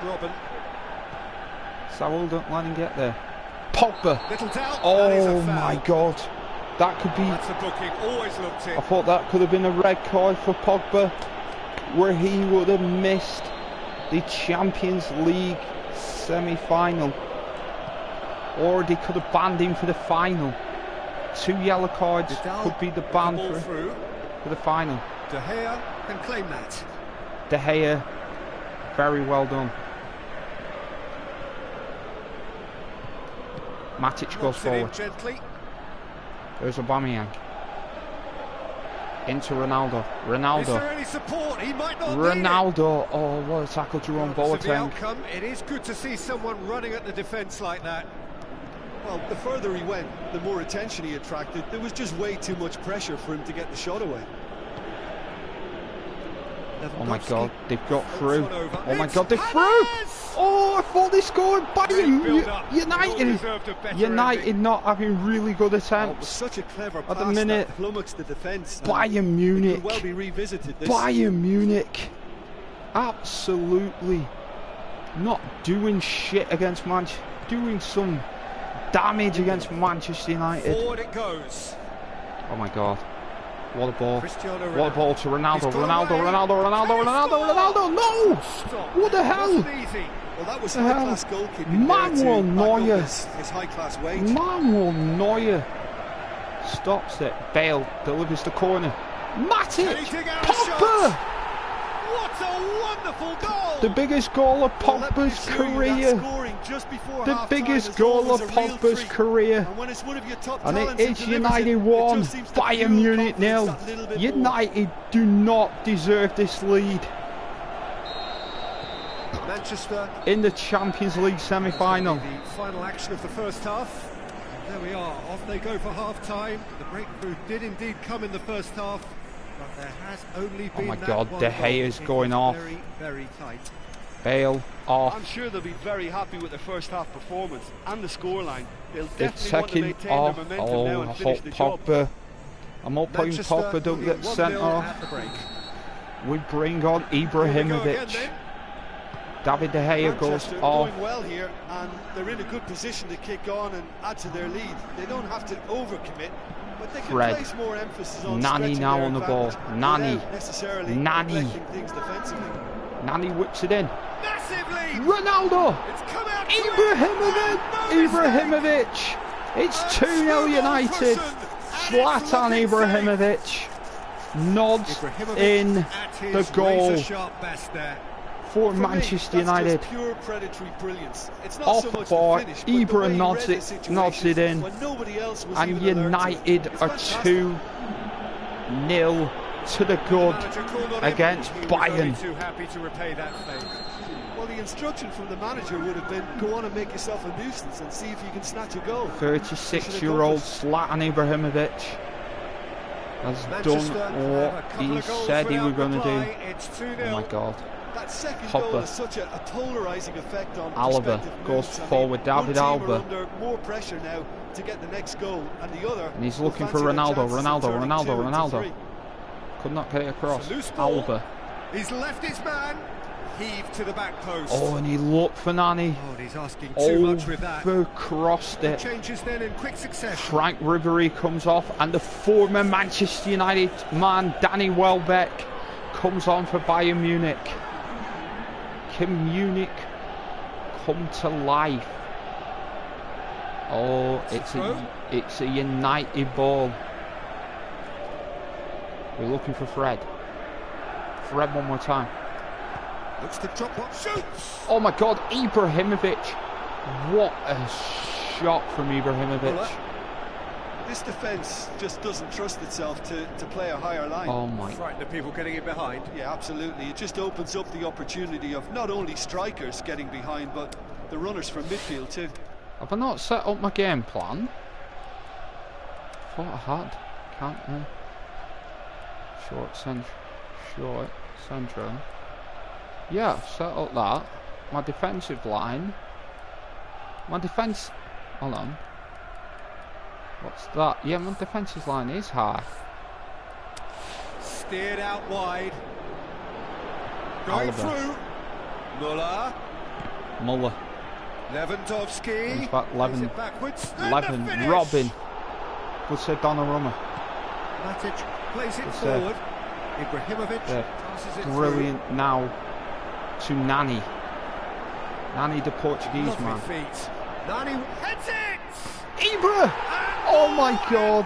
Robben. Saul don't let him get there. Pogba. Little doubt. Oh my God. That could be. That's a booking. Always looked in. I thought that could have been a red card for Pogba, where he would have missed the Champions League semi-final, or they could have banned him for the final. 2 yellow cards could be the ban for the final. De Gea can claim that. De Gea, very well done. Matic goes forward. There's Aubameyang. Into Ronaldo. Is there any support? He might not Ronaldo. Oh, what a tackle, Jerome Boateng. It is good to see someone running at the defence like that. Well, the further he went, the more attention he attracted. There was just way too much pressure for him to get the shot away. Oh my God, they've got through. Oh my God, they're through! Oh, I thought they scored. Bayern United not having really good attempts. Such a clever pass at the minute. That flummoxed the defence. Bayern Munich. Well be revisited. Bayern Munich. Absolutely not doing shit against Manchester. Doing some damage against Manchester United. Forward it goes. Oh my God. What a ball. What a ball to Ronaldo. Ronaldo. No! What the hell? Well, that was high-class goalkeeping. Manuel Neuer. His high-class wage. Manuel Neuer stops it. Bale delivers the corner. Matic! Pogba! What a wonderful goal! The biggest goal of Pogba's career. The biggest goal of Pogba's career. And it is United 1, Bayern Munich 0. United do not deserve this lead. Manchester in the Champions League semi-final. The final action of the first half. And there we are. Off they go for half-time. The breakthrough did indeed come in the first half. But there has only been oh my God, De Gea is going off. Very, very tight. Bale off. I'm sure they'll be very happy with their first half performance and the scoreline. They'll it's definitely want to maintain off. their momentum now and finish the job. Pogba. I'm hoping Pogba don't get sent off. We bring on Ibrahimovic. David De Gea goes off. Going well here, and they're in a good position to kick on and add to their lead. They don't have to overcommit, but they can place more emphasis on Nani now on the ball. Nani. Things defensively. Nani whips it in. Massively. Ronaldo. It's come out Ibrahimovic. It's 2-0 United. Zlatan Ibrahimovic nods in the goal for Manchester United. Pure predatory brilliance. It's not off so the much bar, the finish, Ibra nods it in, and United are 2-0 to the good against Bayern. Too happy to repay that fate. Well, the instruction from the manager would have been go on and make yourself a nuisance and see if you can snatch a goal. 36-year-old Zlatan Ibrahimovic has done what he said he was going to do. Oh my God. That second goal has such a polarising effect on Alba goes forward. David Alba under more pressure now to get the next goal, and the other. And he's looking for Ronaldo. Could not get it across. Alba. He's left his man. Heaved to the back post. Oh, and he looked for Nani. Oh, and he's asking too much with that. Overcrossed it. Changes then in quick succession. Frank Ribery comes off, and the former Manchester United man, Danny Welbeck, comes on for Bayern Munich. Can Munich come to life? Oh, it's a United ball. We're looking for Fred. Fred one more time. Looks to drop what shoots. Oh my God, Ibrahimovic. What a shot from Ibrahimovic. Well, this defence just doesn't trust itself to play a higher line. Oh my. Frighten the people getting it behind. Yeah, absolutely. It just opens up the opportunity of not only strikers getting behind, but the runners from midfield too. Have I not set up my game plan? Thought I had. Can't I? Short central. Yeah, I've set up that. My defensive line. Hold on. What's that? Yeah, my defensive line is high. Steered out wide. Going through. Muller. Lewandowski. In fact, Levin. Robin. Good save, Donnarumma. Matic plays it forward. Ibrahimovic passes it brilliant through. Now to Nani. Nani, the Portuguese man. Nani heads it! Ibra! Oh my God!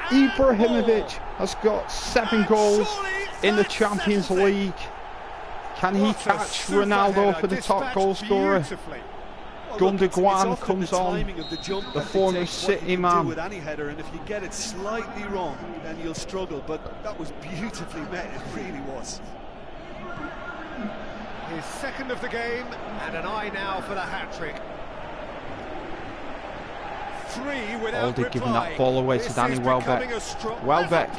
Ibrahimovic has got 7 goals in the Champions League. Can he catch Ronaldo for the top goal scorer? Gundogan comes on, the former City man. With any header, and if you get it slightly wrong, then you'll struggle. But that was beautifully met. It really was. His second of the game, and an eye now for the hat-trick. 3 without Aldi giving that ball away to Danny Welbeck. Welbeck.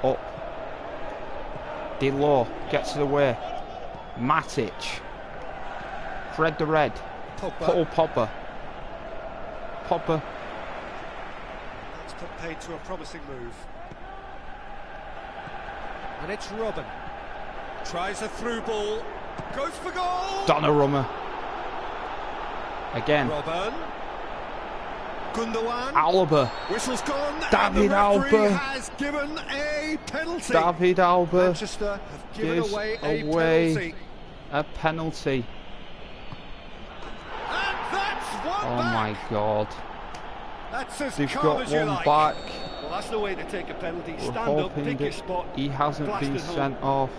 Up. Delors gets it away. Matic. Fred the Red. Paul Pogba. Pogba. That's put paid to a promising move. And it's Robben. Tries a through ball. Goes for goal! Donnarumma. Again. Robben. Gundogan. Alba. Whistle's gone. David Alba has given a penalty. David Alba. Manchester have given away a penalty. And that's one Oh back. my God. That's as They've calm got as you one like. back. Well, that's the way to take a penalty. We're Stand up, hoping pick your that spot. he hasn't blast been it home. sent off.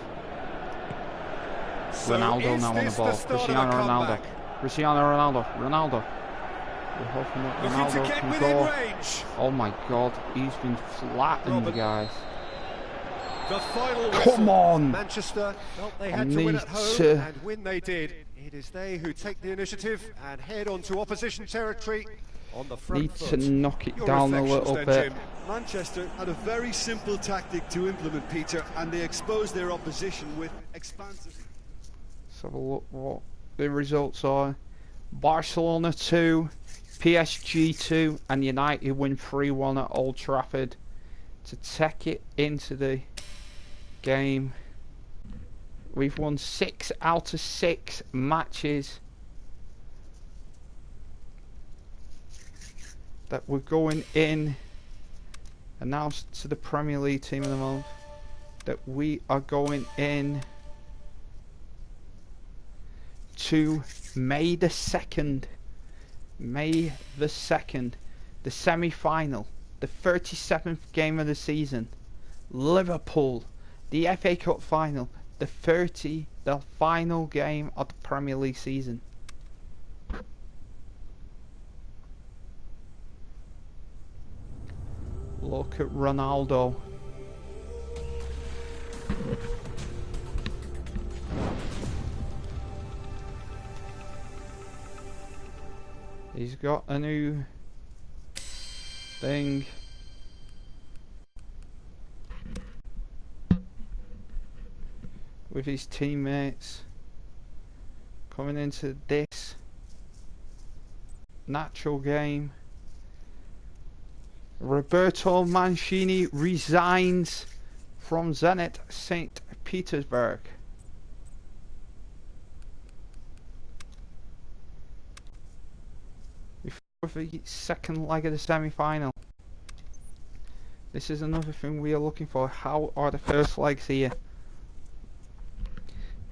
So Ronaldo is now on the this ball. start of a Cristiano Ronaldo. comeback? Cristiano Ronaldo. Ronaldo. We're hoping that Looking to Ronaldo get can within go. range. Oh my God, he's been flattened, Robben. guys. The final whistle. Come on! Manchester felt they had I to win need at home, to- and win they did. It is they who take the initiative and head onto opposition territory on the front Need foot. to knock it Your down a reflections little then, bit. Jim. Manchester had a very simple tactic to implement, Peter, and they exposed their opposition with expansive. Let's have a look what the results are. Barcelona 2, PSG 2, and United win 3-1 at Old Trafford to take it into the game. We've won 6 out of 6 matches that we're going in. Announced to the Premier League Team of the Month that we are going in to May the 2nd. May the 2nd. The semi-final. The 37th game of the season. Liverpool. The FA Cup final. The final game of the Premier League season. Look at Ronaldo. He's got a new thing. With his teammates coming into this natural game. Roberto Mancini resigns from Zenit St. Petersburg. For the second leg of the semi-final. This is another thing we are looking for. How are the first legs here?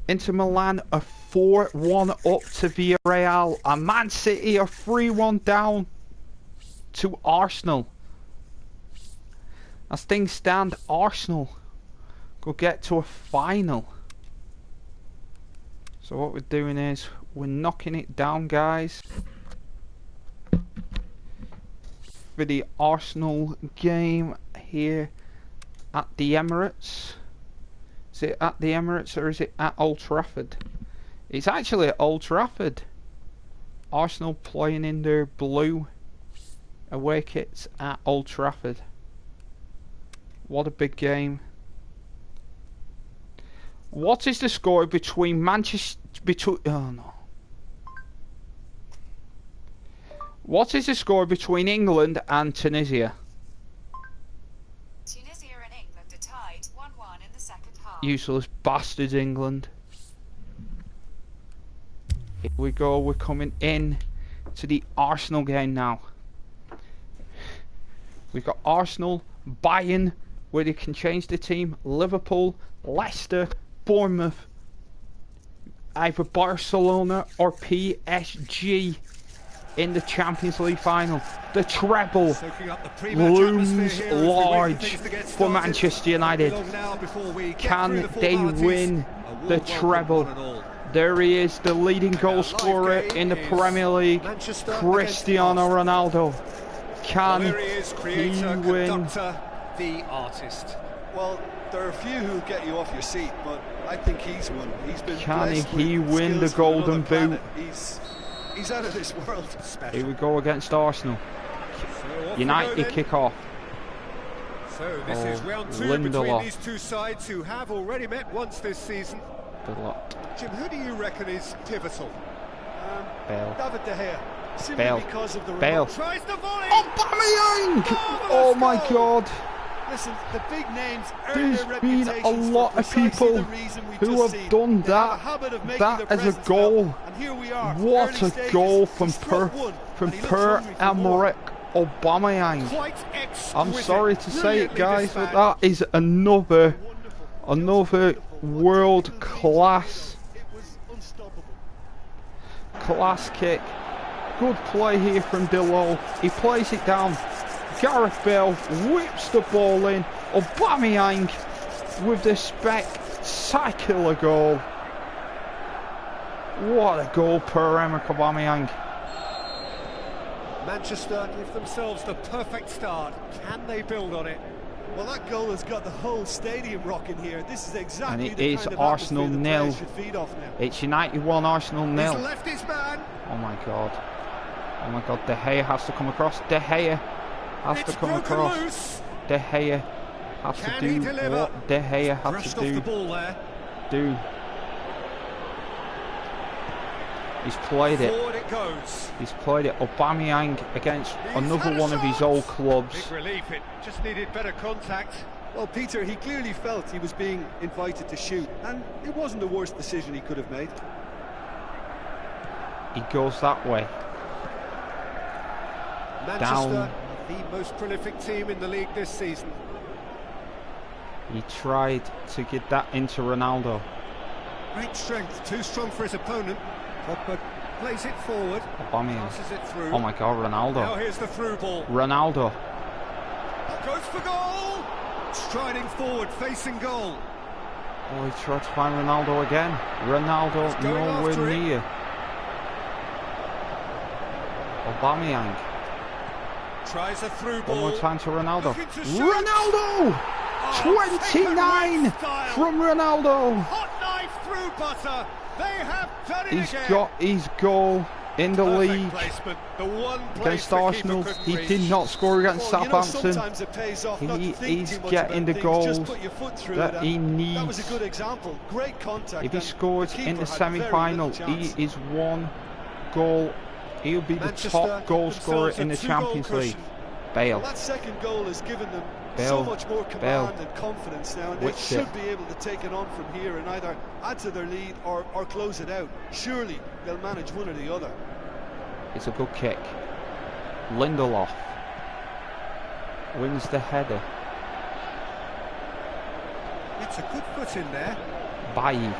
Inter Milan are 4-1 up to Villarreal, and Man City are 3-1 down to Arsenal. As things stand, Arsenal could get to a final. So what we're doing is we're knocking it down, guys, for the Arsenal game here at the Emirates. Is it at the Emirates or is it at Old Trafford? It's actually at Old Trafford. Arsenal playing in their blue away kits at Old Trafford. What a big game. What is the score between What is the score between England and Tunisia? Tunisia and England are tied 1-1 in the second half. Useless bastards, England. Here we go, we're coming in to the Arsenal game now. We've got Arsenal, Bayern, where they can change the team, Liverpool, Leicester, Bournemouth, either Barcelona or PSG in the Champions League final. The treble looms large for Manchester United. Can they win the treble? There he is, the leading goal scorer in the Premier League, Cristiano Ronaldo. Can he win? The artist. Well, there are a few who get you off your seat, but I think he's one. He's been Can he win the Golden Boot? He's out of this world. Special. Here we go against Arsenal. United kick off. So this is round 2 between these two sides who have already met once this season. Jim, who do you reckon is pivotal? Bale. David De Gea. Simply because of the Bale. Tries the volley. Aubameyang! Oh my God! Listen, the big names earn There's their been a lot of people who have done that as a goal. What a goal from Pierre-Emerick Aubameyang. I'm sorry to say it, guys, but that is another world class kick. Good play here from Delol. He plays it down. Gareth Bale whips the ball in. Aubameyang with the spectacular goal. What a goal, Pierre-Emerick Aubameyang. Manchester give themselves the perfect start. Can they build on it? Well, that goal has got the whole stadium rocking here. This is exactly the kind of Arsenal nil. It's United 1, Arsenal 0. He's left his man. Oh my God. Oh my God, De Gea has to come across. De Gea has to come across. Loose. De Gea has to do what De Gea has to do. The ball there. He's played it. Forward it goes. He's played it. Aubameyang against another one of his old clubs. Big relief. It just needed better contact. Well, Peter, he clearly felt he was being invited to shoot, and it wasn't the worst decision he could have made. He goes that way. Manchester, the most prolific team in the league this season. He tried to get that into Ronaldo. Great strength, too strong for his opponent. Pogba plays it forward. Aubameyang. Passes it through. Oh my God, Ronaldo. Now here's the through ball. Ronaldo. Goes for goal. Striding forward, facing goal. Oh, he tried to find Ronaldo again. Ronaldo nowhere near. Aubameyang. Tries a through ball. One more time to Ronaldo. Ronaldo! 29 from Ronaldo. Hot knife through butter. They have done it He's again. got his goal in the league the one against Arsenal. He did not score against Southampton. He is getting the goals that he needs. That was a good example. Great contact. If he scores in the semi-final, he is one goal. He'll be the top goal scorer in the Champions League. Bale. That second goal has given them so much more command and confidence now, and they should be able to take it on from here and either add to their lead or close it out. Surely they'll manage one or the other. It's a good kick. Lindelof wins the header. It's a good foot in there. Bailly.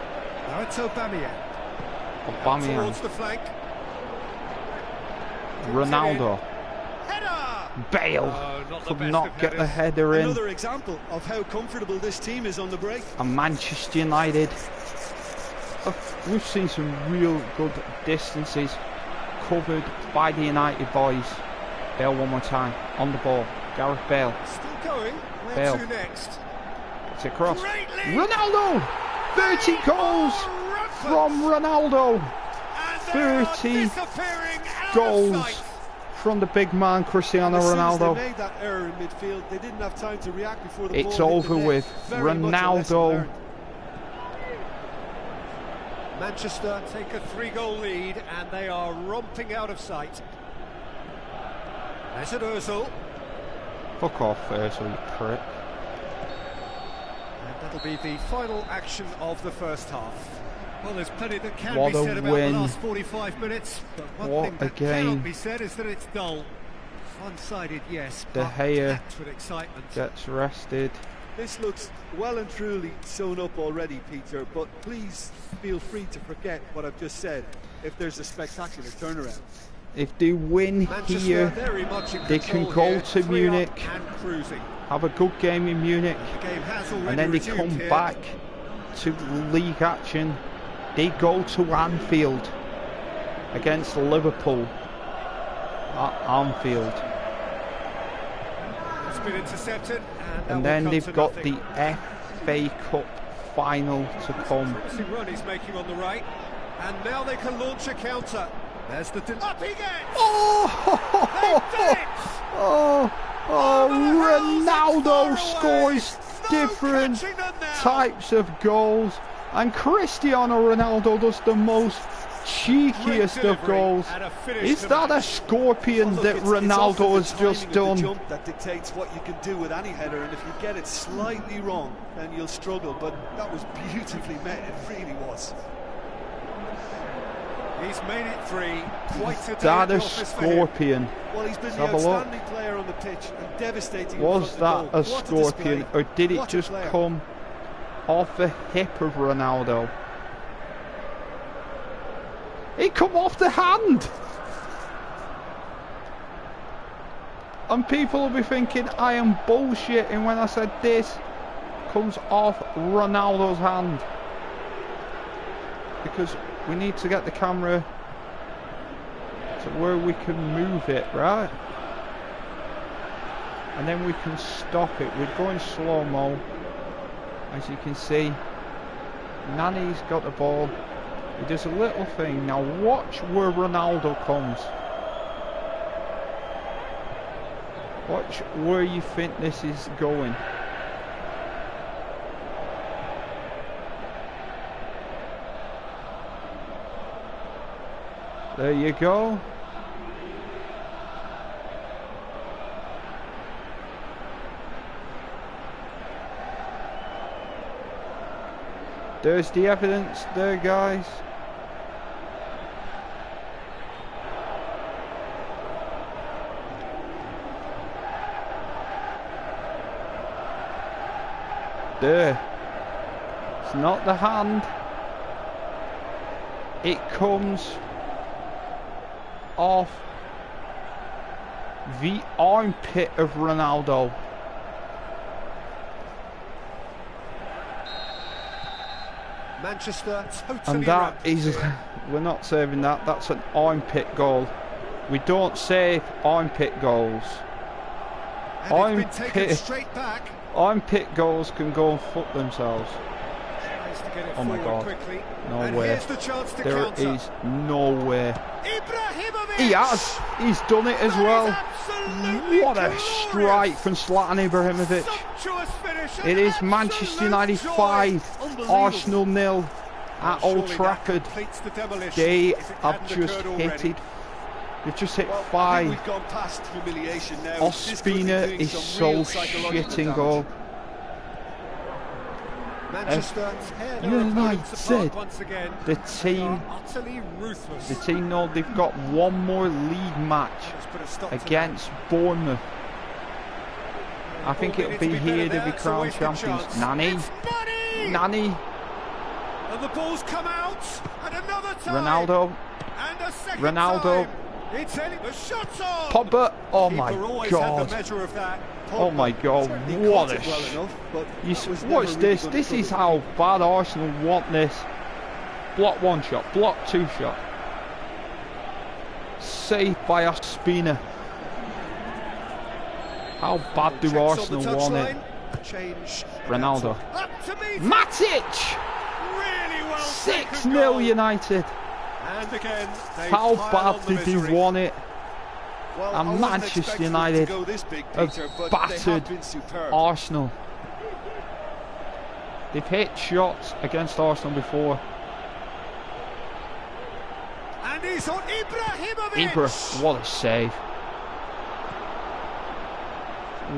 Now it's Aubameyang. Towards the flank. Ronaldo. Bale could not get the header in. Another example of how comfortable this team is on the break. And Manchester United, we've seen some real good distances covered by the United boys. Bale one more time on the ball. Gareth Bale. Still going. Bale. Where to next? It's across. Ronaldo! 30 goals from Ronaldo. 30 goals from the big man Cristiano Ronaldo. They made that error in midfield. They didn't have time to react before the ball It's over with. Ronaldo. Manchester take a 3-goal lead and they are romping out of sight. Mesut Ozil. Fuck off, Ozil, you prick. And that'll be the final action of the first half. Well, there's plenty that can What be a said about win. the last 45 minutes, but one thing that cannot be said is that it's dull. One-sided, yes, De but Gea packed with excitement. gets rested. This looks well and truly sewn up already, Peter, but please feel free to forget what I've just said if there's a spectacular turnaround. If they win here, they can go to Munich, have a good game in Munich, and then they come back to league action They go to Anfield against Liverpool at Anfield. It's been intercepted, and then they've got the FA Cup final to come. Promising run he's making on the right, and now they can launch a counter. There's the up he gets. Ronaldo scores different types of goals, and Cristiano Ronaldo does the most cheekiest of goals. Is that a scorpion that Ronaldo has just done? Jump that dictates what you can do with any header, and if you get it slightly wrong, then you'll struggle. But that was beautifully made. It really was. He's made it 3. Quite a that a scorpion? Well, he's been the outstanding player on the pitch and devastating. Was that a scorpion, or did it just come off the hip of Ronaldo? It come off the hand! And people will be thinking I am bullshitting when I said this comes off Ronaldo's hand. Because we need to get the camera to where we can move it, right? And then we can stop it. We're going slow-mo. As you can see, Nani's got the ball. He does a little thing. Now watch where Ronaldo comes. Watch where you think this is going. There you go. There's the evidence there, guys. There. It's not the hand. It comes off the armpit of Ronaldo. Manchester totally, and that is, we're not saving that. That's an armpit goal. We don't save armpit goals. And armpit goals can go and fuck themselves. Oh my god. Quickly. No and way. There is no way. He has. He's done it as well. What a strike from Zlatan Ibrahimovic. It is Manchester United 5, Arsenal 0 at Old Trafford. They have just hit it. They've just hit 5. We've gone past humiliation now. Ospina is so shitting goal. United said the team know they've got one more league match against Bournemouth. I think it'll be here to be crowned champions. Nani. And the ball's come out. And another time. Ronaldo. And a second Ronaldo. time. It's the shot's on. Pogba. Oh my god. Oh my god. What a watch this. This is how bad Arsenal want this. Block 1 shot. Block 2 shot. Saved by Ospina. How bad do Arsenal want it? Ronaldo. Matic! 6-0 United. And again, how bad did they want it? And Manchester United have battered Arsenal. They've hit shots against Arsenal before. And he's on Ibrahimovic. What a save.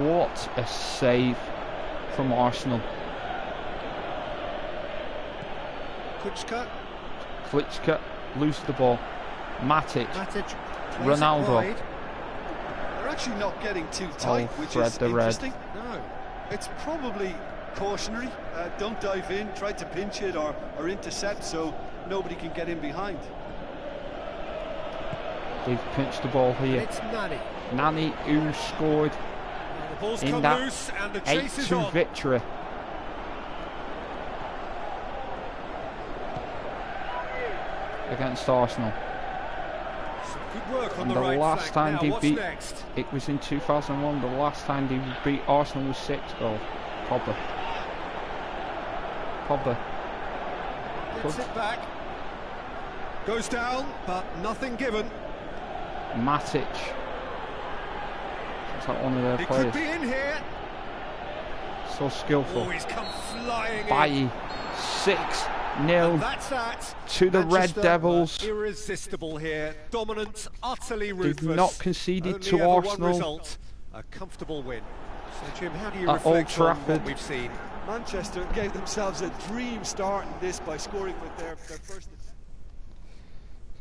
What a save from Arsenal. Klitschko loses the ball. Matic. Ronaldo. They're actually not getting too tight, which is interesting. No, it's probably cautionary. Don't dive in, try to pinch it or intercept so nobody can get in behind. They've pinched the ball here. It's Nani. Nani who scored in that 8-2 victory. against Arsenal. Some good work on And the right last flank. time Now, they beat, next? it was in 2001. The last time they beat Arsenal was 6 goals. Pogba. Gets it back. Goes down, but nothing given. Matic. It's like one of their He players. could be in here. So skillful. Oh, he's come flying Bailly. in. 6-0 That's that. to the Manchester Red Devils. Irresistible here. Dominant, utterly ruthless. They've not conceded Only to ever one Arsenal. Result, a comfortable win. So Jim, how do you At Old reflect on Trafford. what we've seen? Manchester gave themselves a dream start in this by scoring with their first.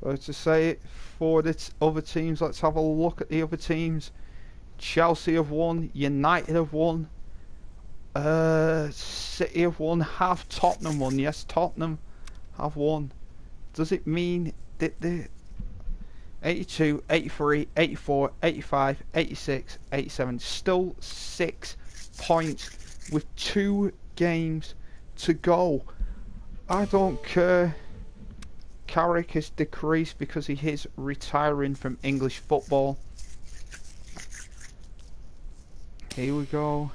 So to say it for the other teams, let's have a look at the other teams. Chelsea have won, United have won, City have won, have Tottenham won? Yes, Tottenham have won. Does it mean that the 82, 83, 84, 85, 86, 87, still 6 points with 2 games to go? I don't care. Carrick has decreased because he is retiring from English football. Here we go.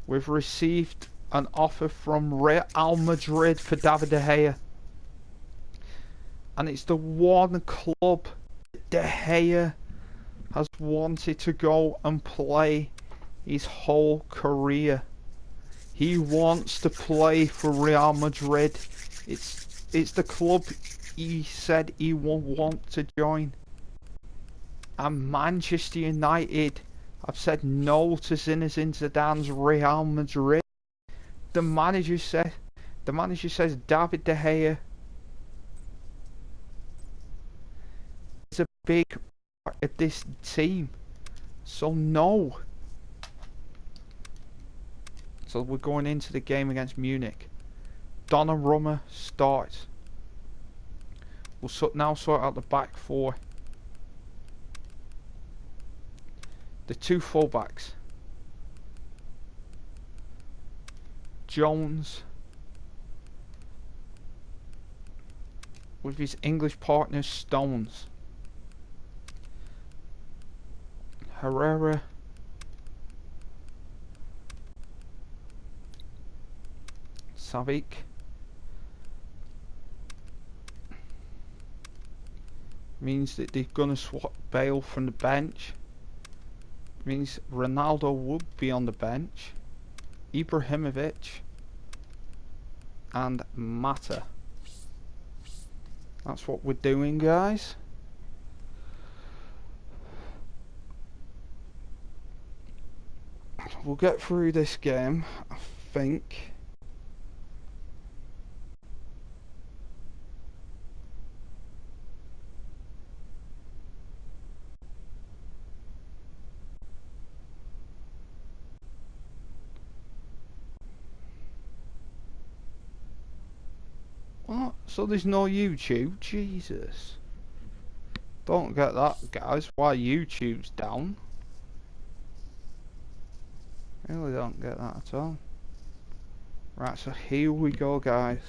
We've received an offer from Real Madrid for David De Gea. And it's the one club De Gea has wanted to go and play his whole career. He wants to play for Real Madrid. It's the club he said he will want to join. And Manchester United have said no to Zinedine Zidane's Real Madrid. The manager says David De Gea is a big part of this team. So no. So we're going into the game against Munich. Donnarumma starts. We'll now sort out the back four. The 2 fullbacks. Jones with his English partner Stones. Herrera. Savic. Means that they're going to swap Bale from the bench. Means Ronaldo would be on the bench. Ibrahimovic. And Mata. That's what we're doing, guys. We'll get through this game, I think. What? So there's no YouTube? Jesus. Don't get that, guys. Why YouTube's down? Really don't get that at all. Right, so here we go, guys.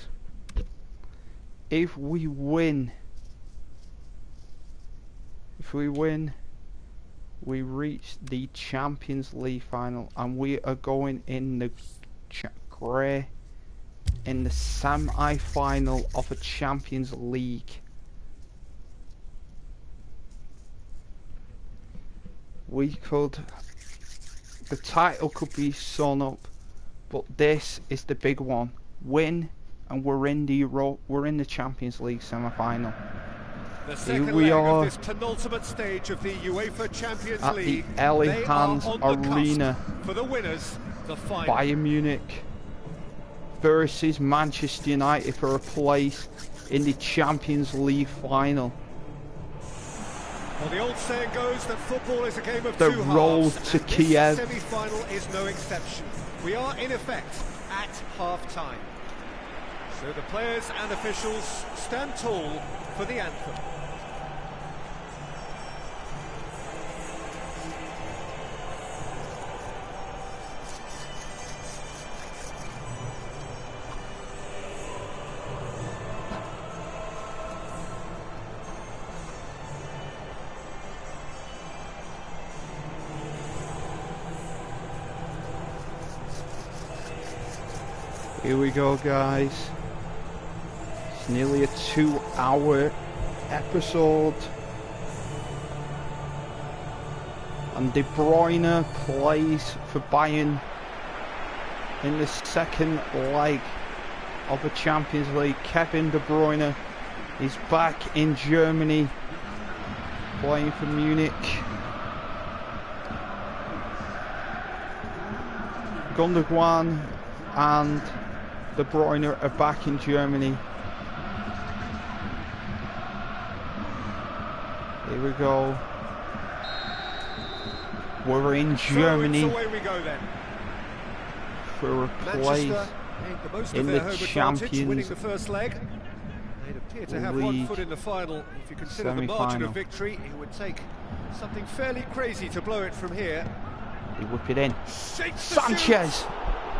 If we win, we reach the Champions League final, and we are going in the grey in the semi-final of a Champions League. The title could be sewn up, but this is the big one. Win, and we're in the Champions League semi-final. The second leg of this penultimate stage of the UEFA Champions League at the Allianz Arena for the winners, the final. Bayern Munich versus Manchester United for a place in the Champions League final. Well, the old saying goes that football is a game of the two road halves, to and Kiev. This semi-final is no exception. We are in effect at half-time. So the players and officials stand tall for the anthem. Here we go, guys. It's nearly a 2-hour episode. And De Bruyne plays for Bayern in the second leg of the Champions League. Kevin De Bruyne is back in Germany, playing for Munich. Gundogan and De Bruyne are back in Germany. Here we go. We're in Germany away we go then. For a place in the Champions winning the first leg. They'd appear to have one foot in the final. If you consider the margin of victory, it would take something fairly crazy to blow it from here. They whip it in. Sanchez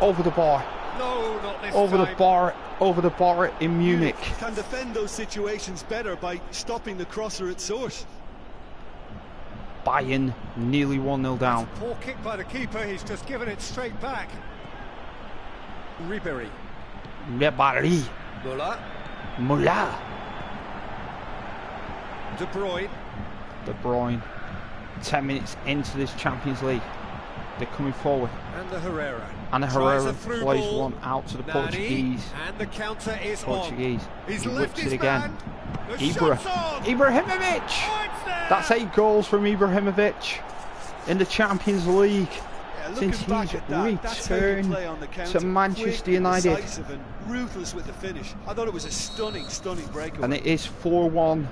over the bar. No, not this time. Over the bar in Munich. Can defend those situations better by stopping the crosser at source. Bayern nearly 1-0 down. Poor kick by the keeper. He's just given it straight back. Ribéry. Müller. De Bruyne. De Bruyne. 10 minutes into this Champions League. They're coming forward. And the Herrera. And the Herrera plays one out to the Nani, Portuguese. And the counter is Portuguese. He's He left whips his it again. Ibrahimovic. That's 8 goals from Ibrahimovic in the Champions League. Yeah, since he's returned to Manchester United. And ruthless with the finish. I thought it was a stunning breakaway. And it is 4-1.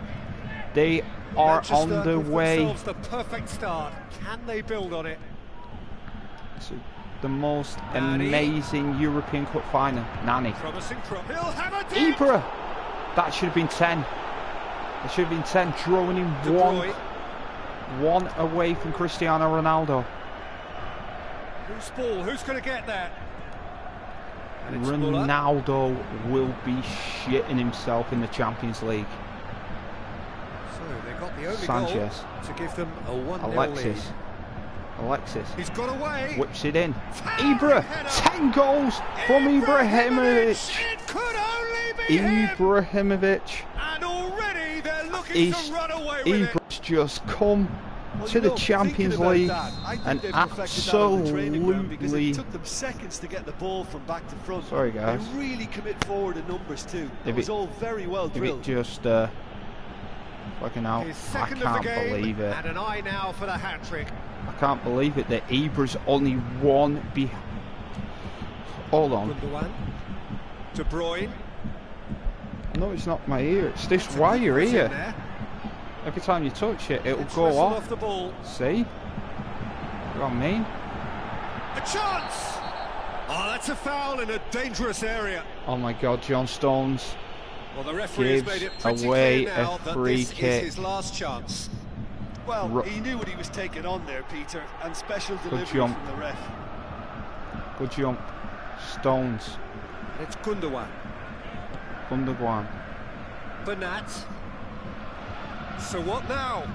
They are Manchester on the way. The perfect start. Can they build on it? To the most amazing European Cup final. Nani. Ibra. That should have been 10. It should have been 10. Drawing him one away from Cristiano Ronaldo. Who's ball? Who's going to get that? Ronaldo will be shitting himself in the Champions League. So they got the only Sanchez goal to give them a 1-0 lead. Alexis. He's got away. Whips it in. Ibra. 10 goals from Ibrahimovic. It could only be Ibrahimovic. And already they're looking to run away with Ibra's just come to the Champions League and absolutely. It took them seconds to get the ball from back to front. Sorry, guys. They really commit forward in numbers too. It was all very well drilled. If it just fucking out, I can't believe it. And an eye now for the hat-trick. I can't believe it that Ibra's only one behind. Hold on. De Bruyne. No, it's not my ear. It's this wire here. Every time you touch it, it'll go off. The ball. See? What I mean? A chance! Oh, that's a foul in a dangerous area. Oh my God, John Stones. Well, the referee has made it pretty away clear now a free that this kick. is his last chance. Well, he knew what he was taking on there, Peter, and special delivery from the ref. Good jump. Stones. It's Gundogan. Bernat. So what now?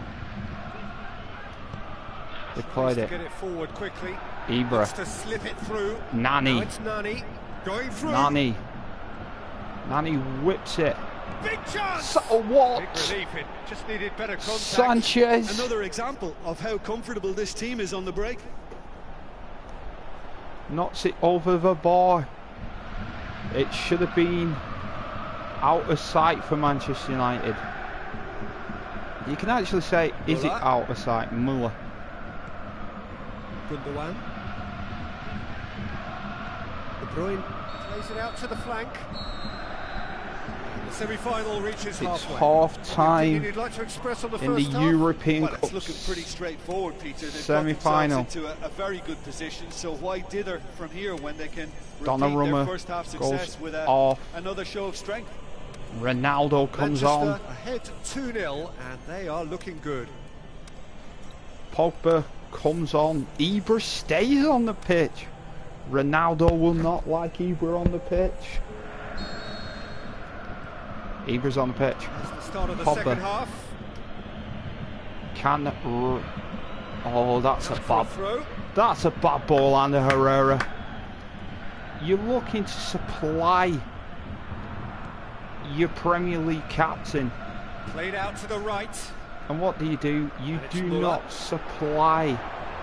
They played it. Get it forward quickly. Ibra. To slip it through. Nani. Now it's Nani going through. Nani whips it. Big chance. What? Big relief. It just needed better contact. Sanchez. Another example of how comfortable this team is on the break. Knocks it over the bar. It should have been out of sight for Manchester United. You can actually say, is it out of sight? Müller. Gundogan. De Bruyne plays it out to the flank. The semi-final reaches it's halfway. Half-time in the European Cup. It's looking pretty straightforward, Peter. They've semi-final. got themselves into a very good position. So why dither from here when they can repeat Donnarumma their first half success with another show of strength? Ronaldo comes Manchester on. Ahead 2-0, and they are looking good. Pogba comes on. Ibra stays on the pitch. Ronaldo will not like Ibra on the pitch. Ibra's on the pitch. That's the start of the Pogba. second half. Oh, that's a bad ball under Herrera. you're looking to supply your Premier League captain. Played out to the right. And what do? You do not supply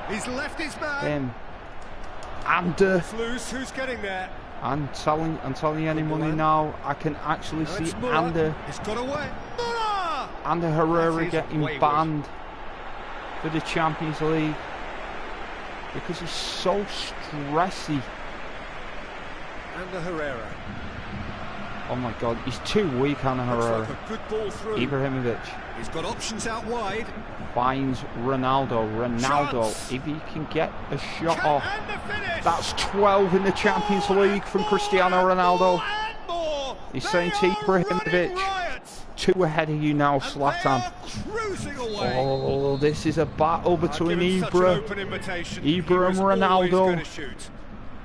He's left his man. him. And loose. Who's getting there? I'm telling you any money now, I can actually see Ander. He's got away. Ander Herrera getting banned for the Champions League because he's so stressy. Ander Herrera. Oh my God, he's too weak, Ander Herrera. Like a good ball through. Ibrahimovic. He's got options out wide. Finds Ronaldo. Ronaldo, if he can get a shot off. That's 12 in the Champions League from Cristiano Ronaldo. He's saying to Ibrahimovic, 2 ahead of you now, Zlatan. Oh, this is a battle between Ibra and Ronaldo.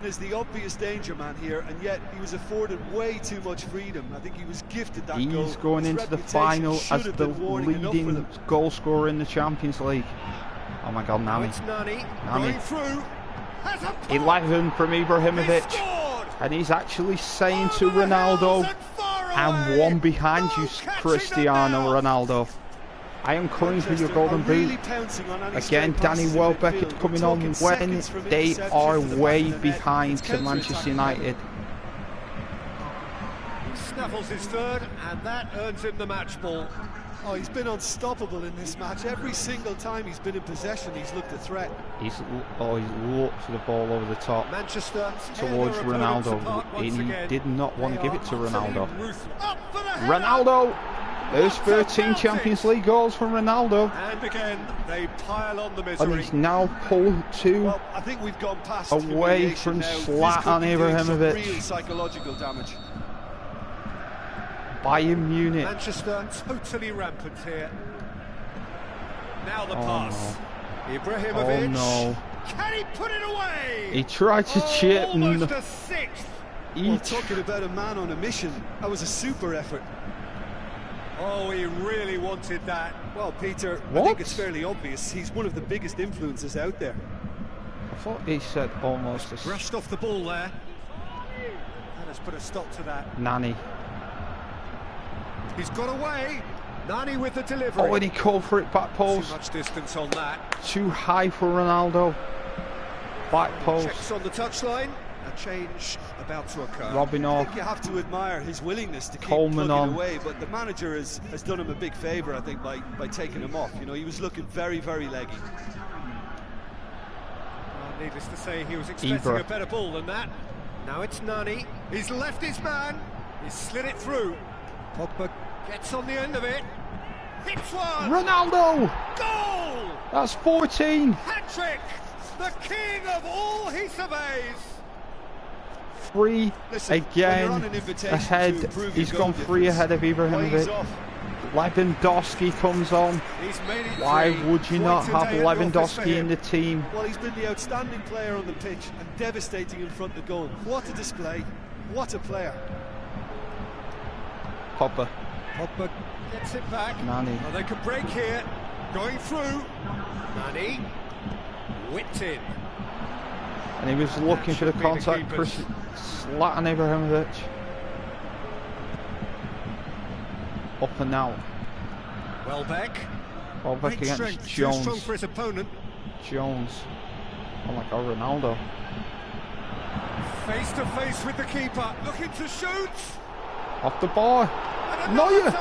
There's the obvious danger man here, and yet he was afforded way too much freedom. I think he was gifted that goal. He's going into the final as the leading goal scorer in the Champions League. Oh my God, Nani. Nani. 11 from Ibrahimovic. And he's actually saying to Ronaldo, I'm one behind you, Cristiano Ronaldo. I am coming for your golden boot. Again, Danny Welbeck is coming on when they are way behind to Manchester United. He snaffles his third, and that earns him the match ball. Oh, he's been unstoppable in this match. Every single time he's been in possession, he's looked a threat. He's looked for the ball over the top Manchester towards Ronaldo, and he did not want to give it to Ronaldo. Ronaldo! There's 13 Champions League goals from Ronaldo. And again, they pile on the misery. And he's now pulled 2 well, I think we've gone past away from Zlatan Ibrahimovic. Real psychological damage. Bayern Munich. Manchester totally rampant here. Now the pass. No. Ibrahimovic. Oh no. Can he put it away? He tried to chip. Almost a sixth. Well, talking about a man on a mission, that was a super effort. Oh, he really wanted that. Well, Peter, what? I think it's fairly obvious. He's one of the biggest influences out there. I thought he said almost a... Brushed off the ball there. That has put a stop to that. Nani. He's got away. Nani with the delivery. Oh, and he called for it back post. Too much distance on that. Too high for Ronaldo. Back post. Checks on the touchline. A change about to occur. Robin I off. think you have to admire his willingness to keep Coleman plugging on. away, but the manager has done him a big favour, I think, by taking him off. You know, he was looking very, very leggy. Needless to say, he was expecting a better ball than that. Now it's Nani. He's left his man. He's slid it through. Pogba gets on the end of it. Hits one. Ronaldo! Goal! That's 14. Hat-trick! The king of all he surveys. 3 again ahead. He's gone 3 ahead of Ibrahimovic. Lewandowski comes on. Why would you not have Lewandowski in the team? Well, he's been the outstanding player on the pitch and devastating in front of goal. What a display. What a player. Pogba. Pogba gets it back. Nani. Oh, they could break here. Going through. Nani. Whipped in. And he was looking for the contact. Zlatan Ibrahimovic. Up and out. Welbeck. Welbeck against Jones. Too strong for his opponent. Jones. Oh my God, Ronaldo. Face to face with the keeper. Looking to shoot. Off the bar. Neuer.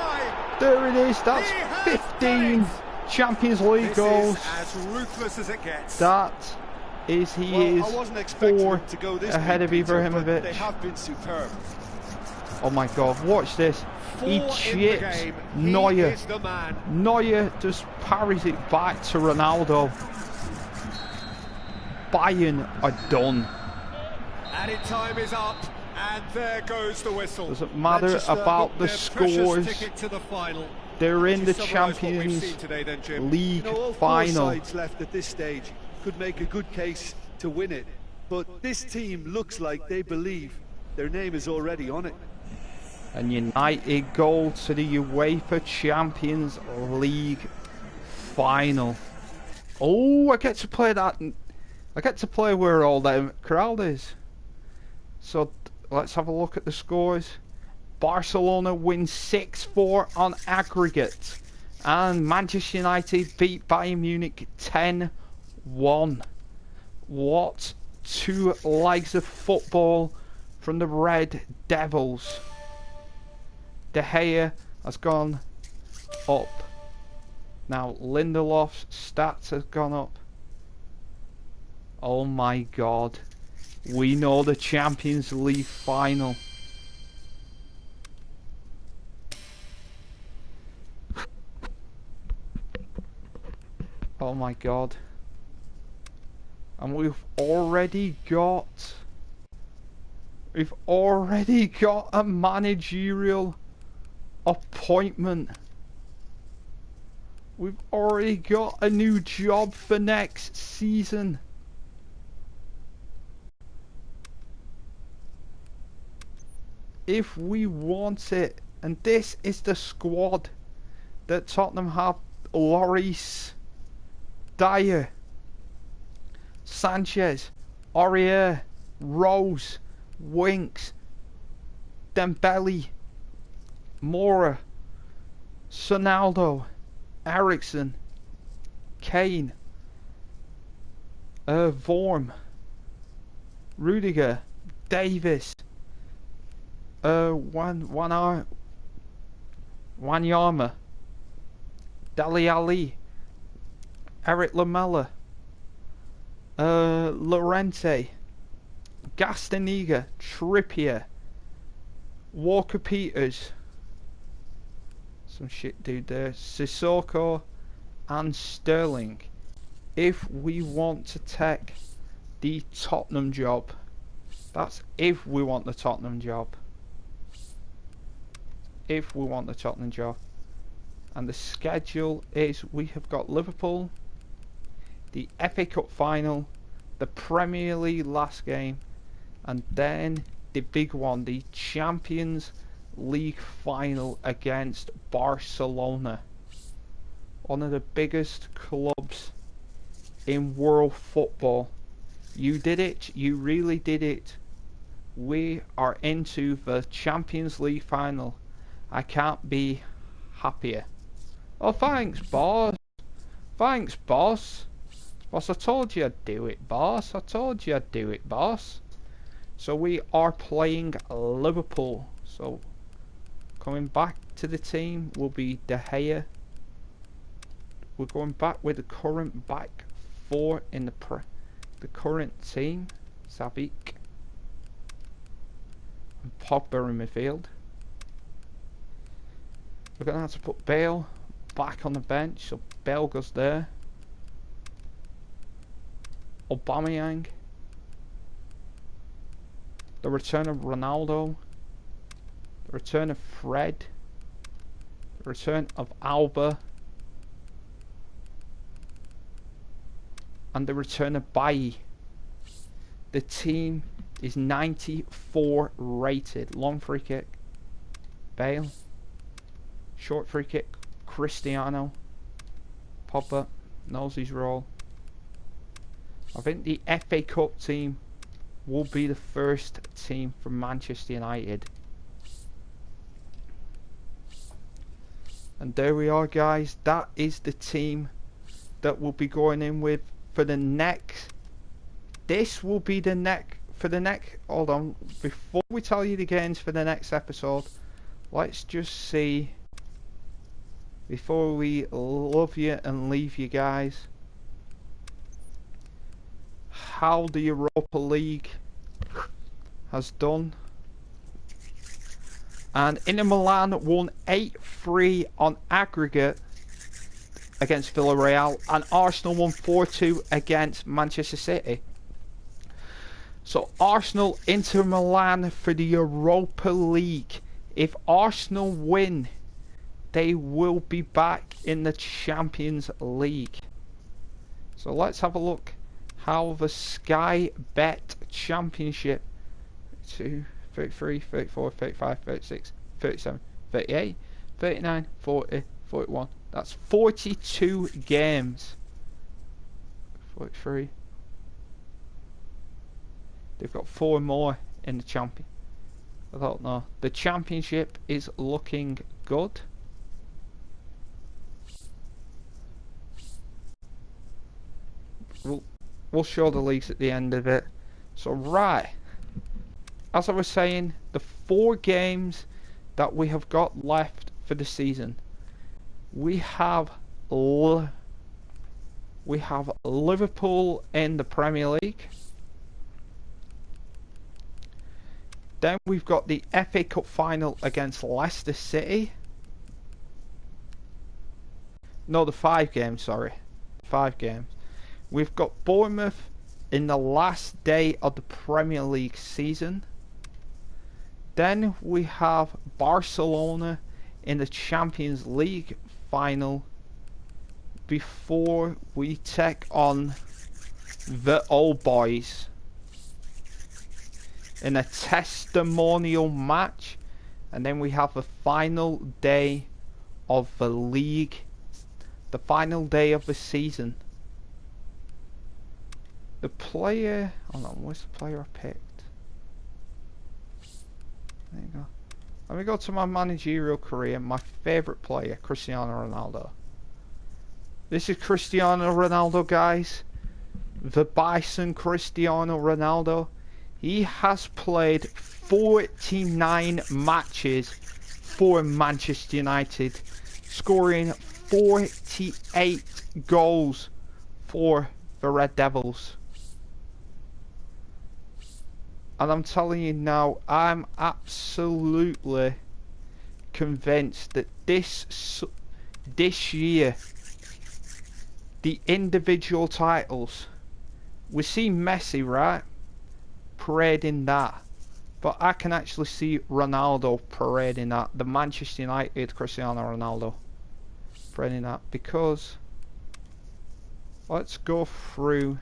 There it is. That's 15 Champions League goals. Is as ruthless as it gets. That is, he is 4 ahead of Ibrahimovic. They have been superb. Oh my God, watch this. He chips Neuer. Neuer just parries it back to Ronaldo. Bayern are done. Added time is up, and there goes the whistle. Doesn't matter about the scores. To the final. They're in the Champions League all final. 4 sides left at this stage could make a good case to win it, but this team looks like they believe their name is already on it. And United go to the UEFA Champions League final. Oh, I get to play that. I get to play where all the crowd is. So let's have a look at the scores. Barcelona wins 6-4 on aggregate, and Manchester United beat Bayern Munich 10-1. What two legs of football from the Red Devils. De Gea has gone up. Now Lindelof's stats has gone up. Oh my god. We know the Champions League final. Oh my god. And we've already got a managerial appointment. We've already got a new job for next season. If we want it. And this is the squad that Tottenham have. Lloris, Dyer, Sanchez, Aurier, Rose, Winks, Dembele, Mora, Sonaldo, Ericsson, Kane, Vorm, Rudiger, Davis, Wanyama, Dele Alli, Eric Lamela, Llorente, Gastaniga, Trippier, Walker Peters, some shit dude there, Sissoko and Sterling. If we want to take the Tottenham job, that's if we want the Tottenham job. If we want the Tottenham job. And the schedule is, we have got Liverpool, the FA Cup final, the Premier League last game, and then the big one, the Champions League final against Barcelona, one of the biggest clubs in world football. You did it, you really did it. We are into the Champions League final. I can't be happier. Oh, thanks, boss. Thanks, boss. Boss, I told you I'd do it, boss. I told you I'd do it, boss. So we are playing Liverpool. So coming back to the team will be De Gea. We're going back with the current back four in the current team. Sabic and Pogba in midfield. We're going to have to put Bale back on the bench, so Bale goes there. Aubameyang. The return of Ronaldo. The return of Fred. The return of Alba. And the return of Bailly. The team is 94 rated. Long free kick. Bale. Short free kick. Cristiano. Pogba knows his role. I think the FA Cup team will be the first team from Manchester United. And there we are, guys. That is the team that we'll be going in with for the next. This will be the next. For the next. Hold on. Before we tell you the games for the next episode, let's just see. Before we love you and leave you guys, how the Europa League has done. And Inter Milan won 8-3 on aggregate against Villarreal, and Arsenal won 4-2 against Manchester City. So Arsenal, Inter Milan for the Europa League. If Arsenal win, they will be back in the Champions League. So let's have a look how the Sky Bet Championship 2, 33, 34, 35, 36, 37, 38, 39, 40, 41. That's 42 games. 43. They've got 4 more in the champion. I don't know. The championship is looking good. We'll show the leagues at the end of it. So right, as I was saying, the 4 games that we have got left for the season, we have Liverpool in the Premier League. Then we've got the FA Cup final against Leicester City. No, the 5 games, sorry. 5 games. We've got Bournemouth in the last day of the Premier League season. Then we have Barcelona in the Champions League final before we take on the old boys in a testimonial match. And then we have the final day of the league, the final day of the season. The player, hold on, where's the player I picked? There you go. Let me go to my managerial career. My favourite player, Cristiano Ronaldo. This is Cristiano Ronaldo, guys. The Bison Cristiano Ronaldo. He has played 49 matches for Manchester United, scoring 48 goals for the Red Devils. And I'm telling you now, I'm absolutely convinced that this year, the individual titles, we see Messi, right, parading that, but I can actually see Ronaldo parading that, the Manchester United Cristiano Ronaldo parading that, because let's go through.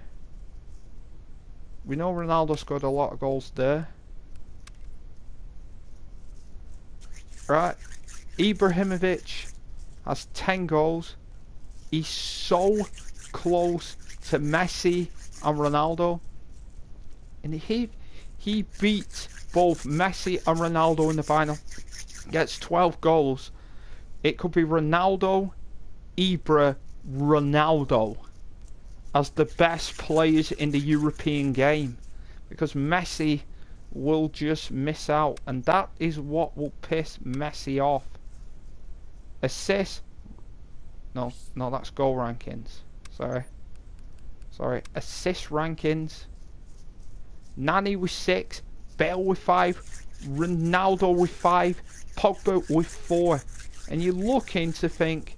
We know Ronaldo scored a lot of goals there. Right. Ibrahimovic has 10 goals. He's so close to Messi and Ronaldo. And he beat both Messi and Ronaldo in the final. Gets 12 goals. It could be Ronaldo, Ibra, Ronaldo as the best players in the European game, because Messi will just miss out, and that is what will piss Messi off. Assists, no, that's goal rankings. Sorry, assist rankings. Nani with 6, Bale with 5, Ronaldo with 5, Pogba with 4, and you're looking to think,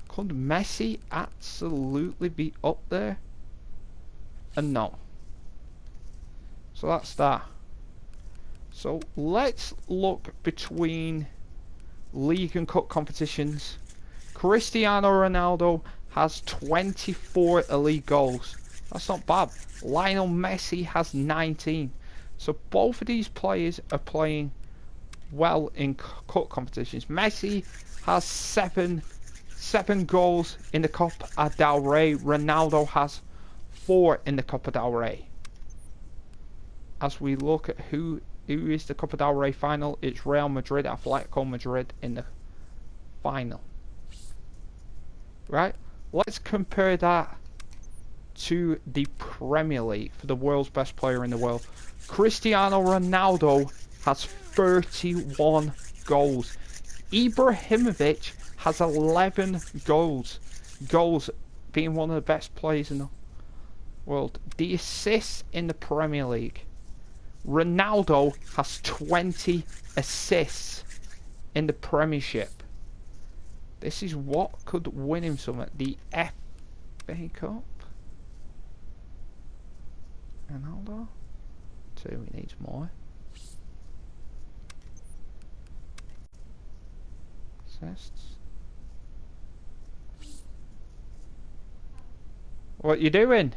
could Messi absolutely be up there? And no. So that's that. So let's look between league and cup competitions. Cristiano Ronaldo has 24 league goals. That's not bad. Lionel Messi has 19. So both of these players are playing well in cup competitions. Messi has 7 goals in the Copa del Rey. Ronaldo has 4 in the Copa del Rey. As we look at who is the Copa del Rey final, it's Real Madrid, Atletico Madrid in the final. Right? Let's compare that to the Premier League for the world's best player in the world. Cristiano Ronaldo has 31 goals. Ibrahimovic has 11 goals. Goals being one of the best players in the world. The assists in the Premier League. Ronaldo has 20 assists in the Premiership. This is what could win him something. The FA Cup. Ronaldo. 2, he needs more. Assists. What you doing?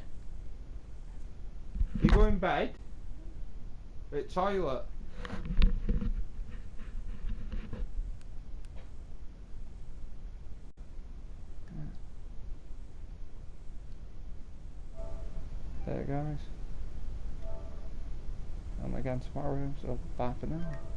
You go in bed? At toilet? There guys. again tomorrow, so bye for now.